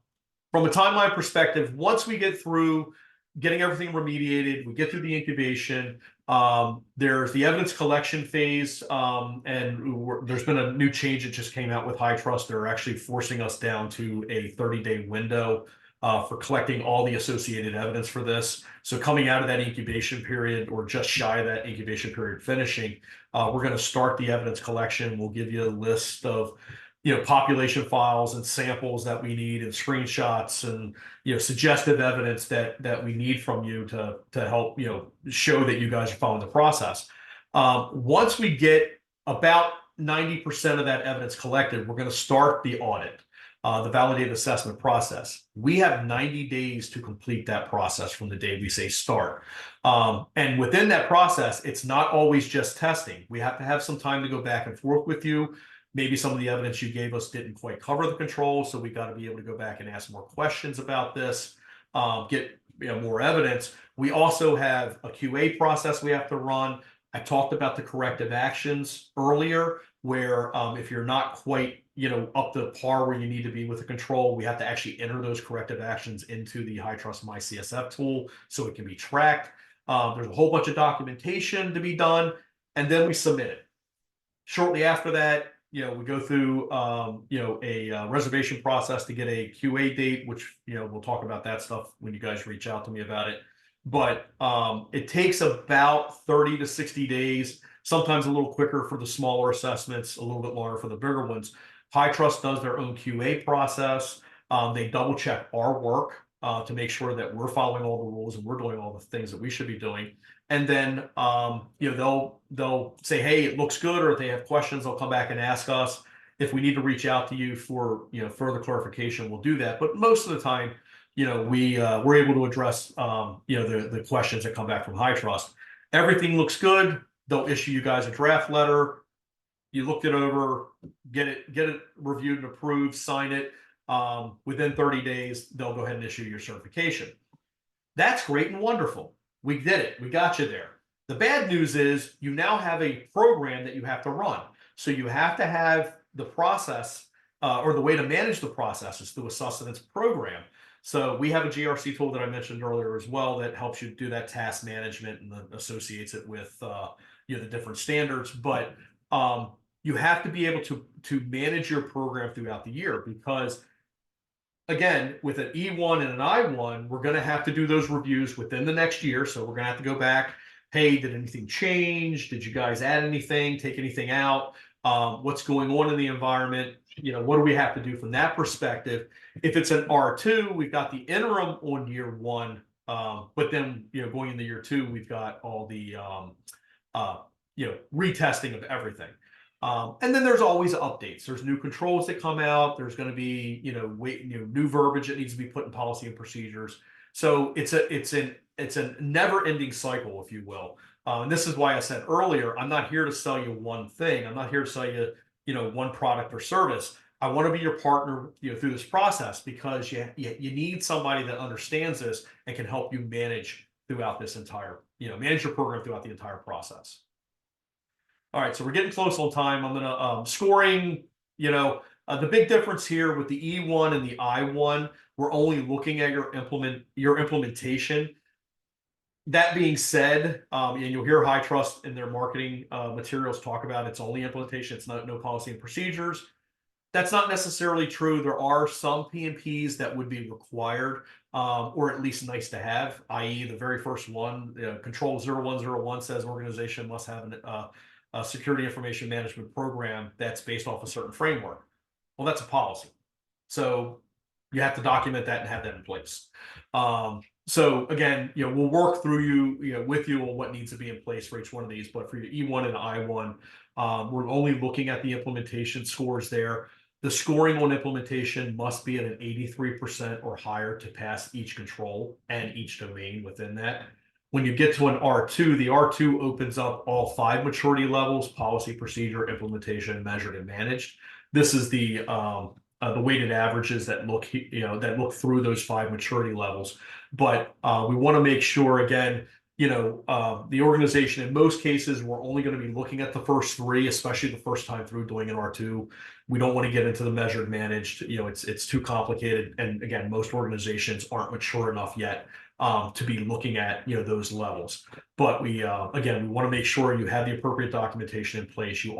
a timeline perspective, once we get through getting everything remediated, we get through the incubation, there's the evidence collection phase, and there's been a new change that just came out with HITRUST. They're actually forcing us down to a 30-day window for collecting all the associated evidence for this. So coming out of that incubation period, or just shy of that incubation period finishing, we're going to start the evidence collection. We'll give you a list of population files and samples that we need, and screenshots, and suggestive evidence that we need from you to help show that you guys are following the process. Once we get about 90% of that evidence collected, we're going to start the audit, the validated assessment process. We have 90 days to complete that process from the day we say start. And within that process, it's not always just testing. We have to have some time to go back and forth with you. Maybe some of the evidence you gave us didn't quite cover the control, so we got to be able to go back and ask more questions about this, get more evidence. We also have a QA process we have to run. I talked about the corrective actions earlier, where if you're not quite up to par where you need to be with the control, we have to actually enter those corrective actions into the HITRUST CSF tool so it can be tracked. There's a whole bunch of documentation to be done, and then we submit it. Shortly after that, we go through, a reservation process to get a QA date, which, we'll talk about that stuff when you guys reach out to me about it. But it takes about 30 to 60 days, sometimes a little quicker for the smaller assessments, a little bit longer for the bigger ones. HITRUST does their own QA process. They double check our work to make sure that we're following all the rules and we're doing all the things that we should be doing. And then, they'll say, hey, it looks good, or if they have questions, they'll come back and ask us. If we need to reach out to you for, further clarification, we'll do that. But most of the time, we're able to address the questions that come back from HITRUST. Everything looks good. They'll issue you guys a draft letter. You looked it over, get it reviewed and approved, sign it. Within 30 days, they'll go ahead and issue your certification. That's great and wonderful. We did it. We got you there. The bad news is you now have a program that you have to run. So you have to have the process or the way to manage the process is through a sustenance program. So we have a GRC tool that I mentioned earlier as well that helps you do that task management and associates it with the different standards. But you have to be able to manage your program throughout the year because, again, with an E1 and an I1, we're going to have to do those reviews within the next year. So we're going to have to go back. Hey, did anything change? Did you guys add anything, take anything out? What's going on in the environment? What do we have to do from that perspective? If it's an R2, we've got the interim on year one, but then going into year two, we've got all the retesting of everything. And then there's always updates. There's new controls that come out. There's going to be new verbiage that needs to be put in policy and procedures. So it's a never-ending cycle, if you will. And this is why I said earlier, I'm not here to sell you one thing. I'm not here to sell you one product or service. I want to be your partner through this process because you need somebody that understands this and can help you manage throughout this entire manage your program throughout the entire process. All right, so we're getting close on time. I'm gonna scoring. The big difference here with the E1 and the I1, we're only looking at your implementation. That being said, and you'll hear HITRUST in their marketing materials talk about it's only implementation. It's no policy and procedures. That's not necessarily true. There are some P&Ps that would be required, or at least nice to have, i.e. the very first one, Control 0101 says organization must have a security information management program that's based off a certain framework. Well, that's a policy. So you have to document that and have that in place. So again, we'll work through with you on what needs to be in place for each one of these. But for your E1 and I1, we're only looking at the implementation scores there. The scoring on implementation must be at an 83% or higher to pass each control and each domain within that. When you get to an R2, the R2 opens up all 5 maturity levels: policy, procedure, implementation, measured, and managed. This is the weighted averages that look through those 5 maturity levels. But we want to make sure, again, the organization, in most cases, we're only going to be looking at the first 3, especially the first time through doing an R2. We don't want to get into the measured, managed. It's too complicated. And again, most organizations aren't mature enough yet to be looking at those levels. But we again, we want to make sure you have the appropriate documentation in place. You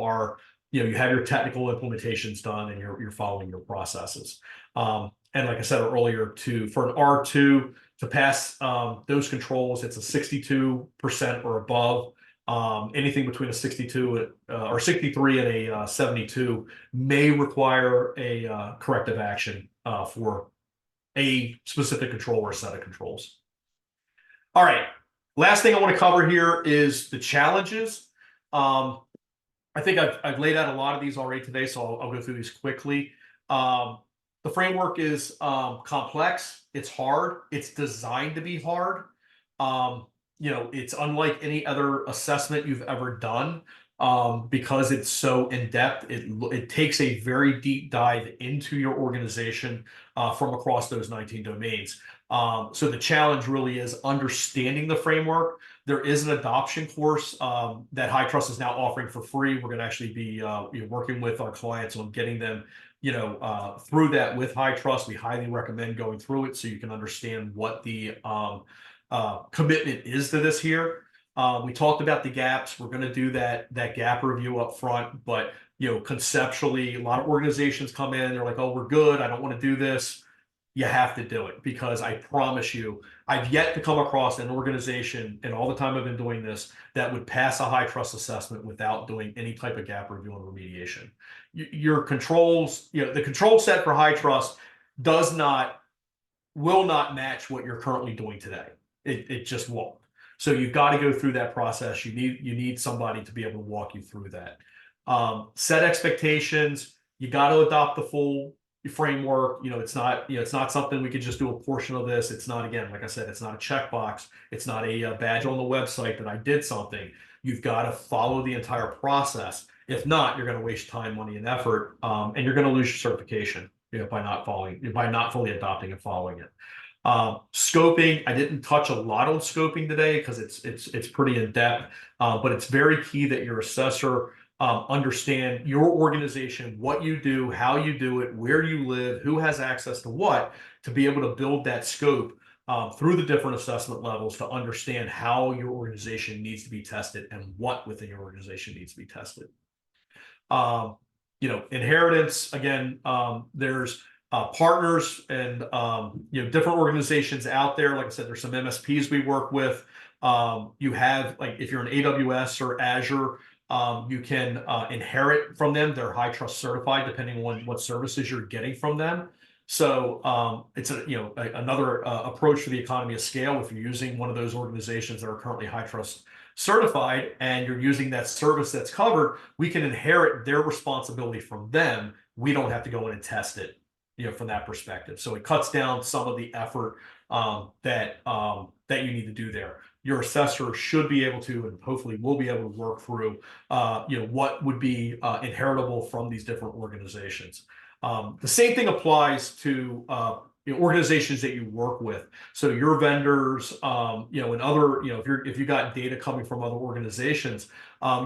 have your technical implementations done and you're following your processes. And like I said earlier, for an R2 to pass those controls, it's a 62% or above. Anything between a 62 or 63 and a 72 may require a corrective action for a specific control or set of controls. All right, last thing I want to cover here is the challenges. I think I've laid out a lot of these already today, so I'll go through these quickly. The framework is complex. It's hard. It's designed to be hard. It's unlike any other assessment you've ever done because it's so in-depth. It takes a very deep dive into your organization from across those 19 domains. So the challenge really is understanding the framework. There is an adoption course that HITRUST is now offering for free. We're going to actually be working with our clients on getting them through that with HITRUST. We highly recommend going through it so you can understand what the commitment is to this here. We talked about the gaps. We're going to do that gap review up front, but conceptually, a lot of organizations come in, they're like, oh, we're good, I don't want to do this. You have to do it, because I promise you, I've yet to come across an organization in all the time I've been doing this that would pass a HITRUST assessment without doing any type of gap review and remediation. Your controls, the control set for HITRUST will not match what you're currently doing today. It just won't. So you've got to go through that process. You need somebody to be able to walk you through that. Set expectations. You got to adopt the full framework. It's not, it's not something we could just do a portion of this. It's not, again, like I said, it's not a checkbox. It's not a badge on the website that I did something. You've got to follow the entire process. If not, you're going to waste time, money, and effort, and you're going to lose your certification, by not fully adopting and following it. Scoping, I didn't touch a lot on scoping today because it's pretty in depth, but it's very key that your assessor understand your organization, what you do, how you do it, where you live, who has access to what, to be able to build that scope through the different assessment levels to understand how your organization needs to be tested and what within your organization needs to be tested. Inheritance, again, there's partners and different organizations out there. Like I said, there's some MSPs we work with. You have, like, if you're an AWS or Azure, you can inherit from them. They're HITRUST certified, depending on what services you're getting from them. So it's another approach for the economy of scale. If you're using one of those organizations that are currently HITRUST certified and you're using that service that's covered, we can inherit their responsibility from them. We don't have to go in and test it, from that perspective. So it cuts down some of the effort that you need to do there. Your assessor should be able to, and hopefully will be able to, work through, what would be inheritable from these different organizations. The same thing applies to organizations that you work with. So your vendors, and other, if you got data coming from other organizations,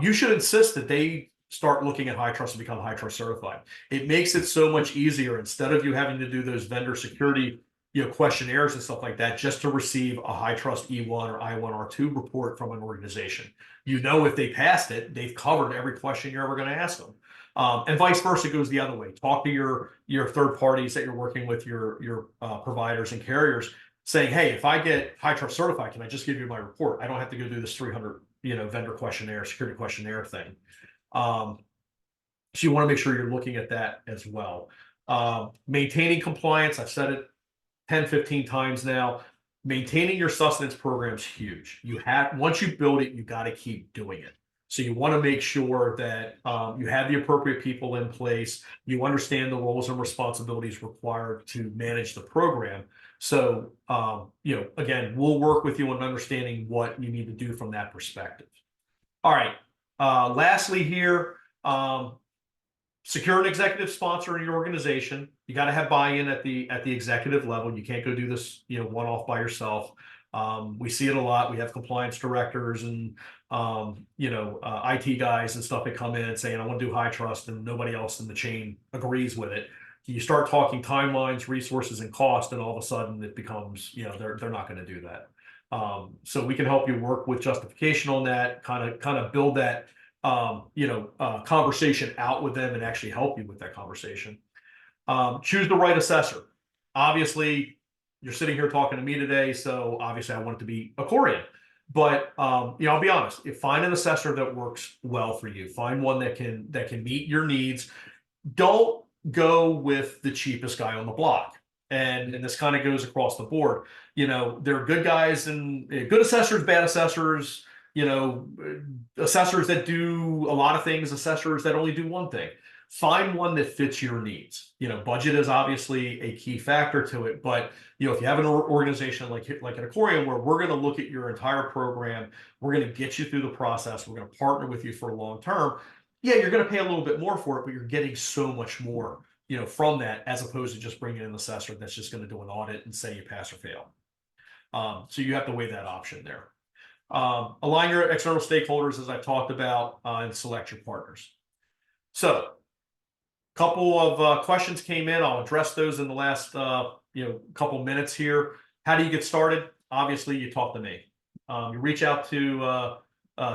you should insist that they start looking at HITRUST and become HITRUST certified. It makes it so much easier, instead of you having to do those vendor security questionnaires and stuff like that, just to receive a HITRUST E1 or I1 R2 report from an organization. If they passed it, they've covered every question you're ever going to ask them. And vice versa goes the other way. Talk to your third parties that you're working with, your providers and carriers, saying, hey, if I get HITRUST certified, can I just give you my report? I don't have to go do this 300 vendor questionnaire, security questionnaire thing. So you want to make sure you're looking at that as well. Maintaining compliance, I've said it 10, 15 times now. Maintaining your sustenance program is huge. Once you build it, you got to keep doing it. So you want to make sure that you have the appropriate people in place. You understand the roles and responsibilities required to manage the program. So, again, we'll work with you on understanding what you need to do from that perspective. All right. Lastly here, secure an executive sponsor in your organization. You got to have buy-in at the executive level. You can't go do this, one-off by yourself. We see it a lot. We have compliance directors and IT guys and stuff that come in and saying, I want to do HITRUST, and nobody else in the chain agrees with it. You start talking timelines, resources, and cost, and all of a sudden it becomes, they're not going to do that. So we can help you work with justification on that, kind of build that conversation out with them and actually help you with that conversation. Choose the right assessor. Obviously, you're sitting here talking to me today, so obviously I want it to be a Corian. But I'll be honest, find an assessor that works well for you. Find one that can meet your needs. Don't go with the cheapest guy on the block. And this kind of goes across the board. There are good guys and good assessors, bad assessors, assessors that do a lot of things, assessors that only do one thing. Find one that fits your needs. Budget is obviously a key factor to it, but if you have an organization like an Aquarium, where we're going to look at your entire program, we're going to get you through the process, we're going to partner with you for long term. Yeah, you're going to pay a little bit more for it, but you're getting so much more, from that, as opposed to just bringing in an assessor that's just going to do an audit and say you pass or fail. So you have to weigh that option there. Align your external stakeholders, as I talked about, and select your partners. So, a couple of questions came in. I'll address those in the last couple minutes here. How do you get started? Obviously, you talk to me. You reach out to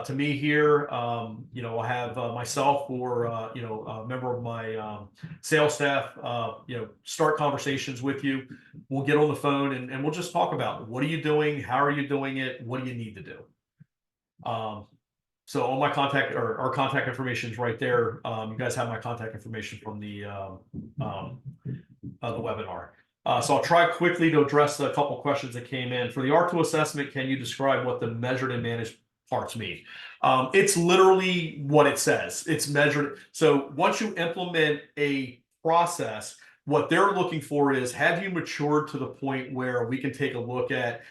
me here. I'll have myself or a member of my sales staff start conversations with you. We'll get on the phone and we'll just talk about, what are you doing, how are you doing it, what do you need to do. So all my contact, or our contact information is right there. You guys have my contact information from the webinar. So I'll try quickly to address a couple questions that came in. For the R2 assessment, can you describe what the measured and managed parts mean? It's literally what it says. It's measured. So once you implement a process, what they're looking for is, have you matured to the point where we can take a look at,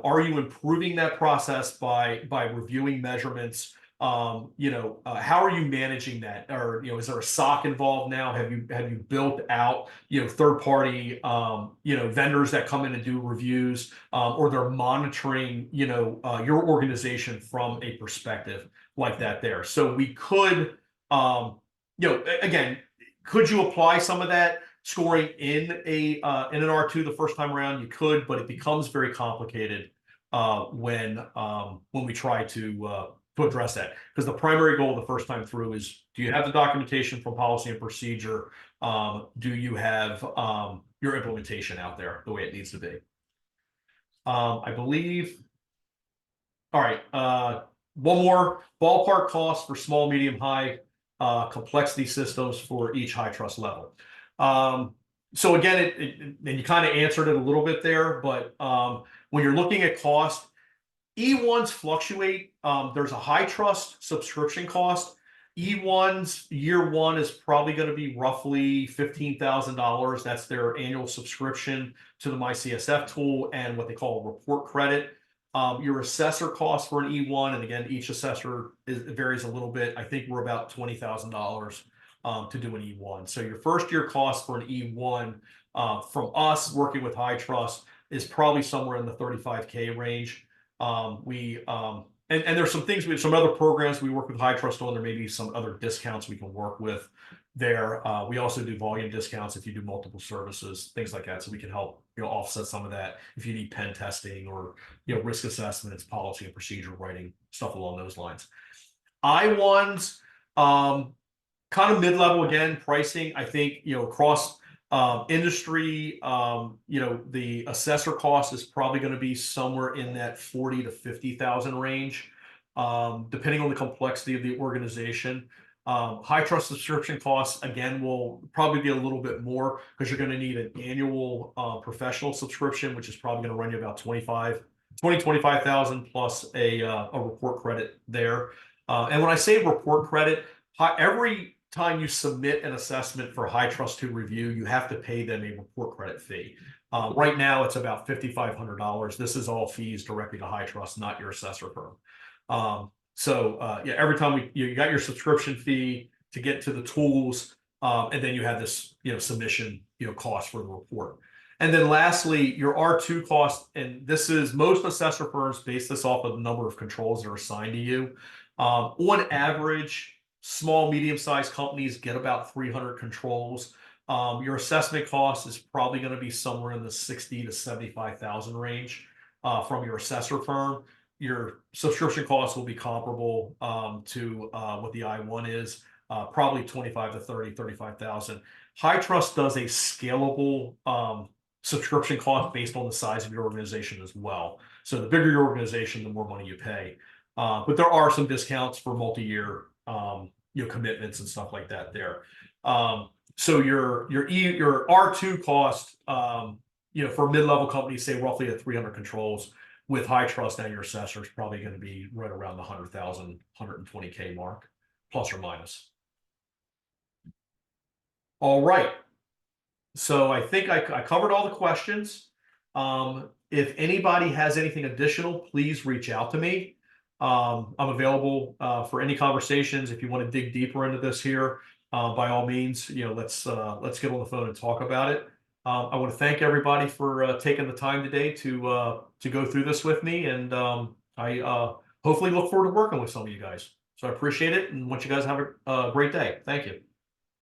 are you improving that process by reviewing measurements? How are you managing that? Or, is there a SOC involved now? Have you built out, third party, vendors that come in and do reviews, or they're monitoring, your organization from a perspective like that there. So we could, again, could you apply some of that scoring in an R2 the first time around? You could, but it becomes very complicated when we try to address that, because the primary goal the first time through is, do you have the documentation from policy and procedure? Do you have your implementation out there the way it needs to be? I believe. All right. One more: ballpark cost for small, medium, high complexity systems for each HITRUST level. So again, and you kind of answered it a little bit there, but when you're looking at cost, E1s fluctuate. There's a HITRUST subscription cost. E1's year one is probably going to be roughly $15,000. That's their annual subscription to the MyCSF tool and what they call a report credit. Your assessor cost for an E1, and again, each assessor varies a little bit. I think we're about $20,000 to do an E1. So your first year cost for an E1 from us working with HITRUST is probably somewhere in the $35K range. And there's some things, some other programs we work with HITRUST on. There may be some other discounts we can work with there. We also do volume discounts if you do multiple services, things like that. So we can help, offset some of that if you need pen testing or, risk assessments, policy and procedure writing, stuff along those lines. I1s, kind of mid-level again, pricing, I think, across industry, the assessor cost is probably going to be somewhere in that 40 to 50,000 range, depending on the complexity of the organization. HITRUST subscription costs, again, will probably be a little bit more, because you're going to need an annual professional subscription, which is probably going to run you about 25,000 plus a report credit there. And when I say report credit, every time you submit an assessment for HITRUST to review, you have to pay them a report credit fee. Right now, it's about $5,500. This is all fees directly to HITRUST, not your assessor firm. Every time you got your subscription fee to get to the tools, and then you have this, submission, cost for the report. And then lastly, your R2 cost, and this is, most assessor firms base this off of the number of controls that are assigned to you. On average, small, medium-sized companies get about 300 controls. Your assessment cost is probably going to be somewhere in the 60 to 75,000 range from your assessor firm. Your subscription costs will be comparable to what the I1 is, probably 25 to 30, 35,000. HITRUST does a scalable subscription cost based on the size of your organization as well. So the bigger your organization, the more money you pay. But there are some discounts for multi-year commitments and stuff like that there. So your R2 cost, for mid-level companies, say roughly at 300 controls, with HITRUST and your assessor is probably going to be right around the 100,000, 120K mark, plus or minus. All right. So I think I covered all the questions. If anybody has anything additional, please reach out to me. I'm available for any conversations. If you want to dig deeper into this here, by all means, let's get on the phone and talk about it. I want to thank everybody for taking the time today to go through this with me, and I hopefully look forward to working with some of you guys. So I appreciate it, and want you guys to have a great day. Thank you.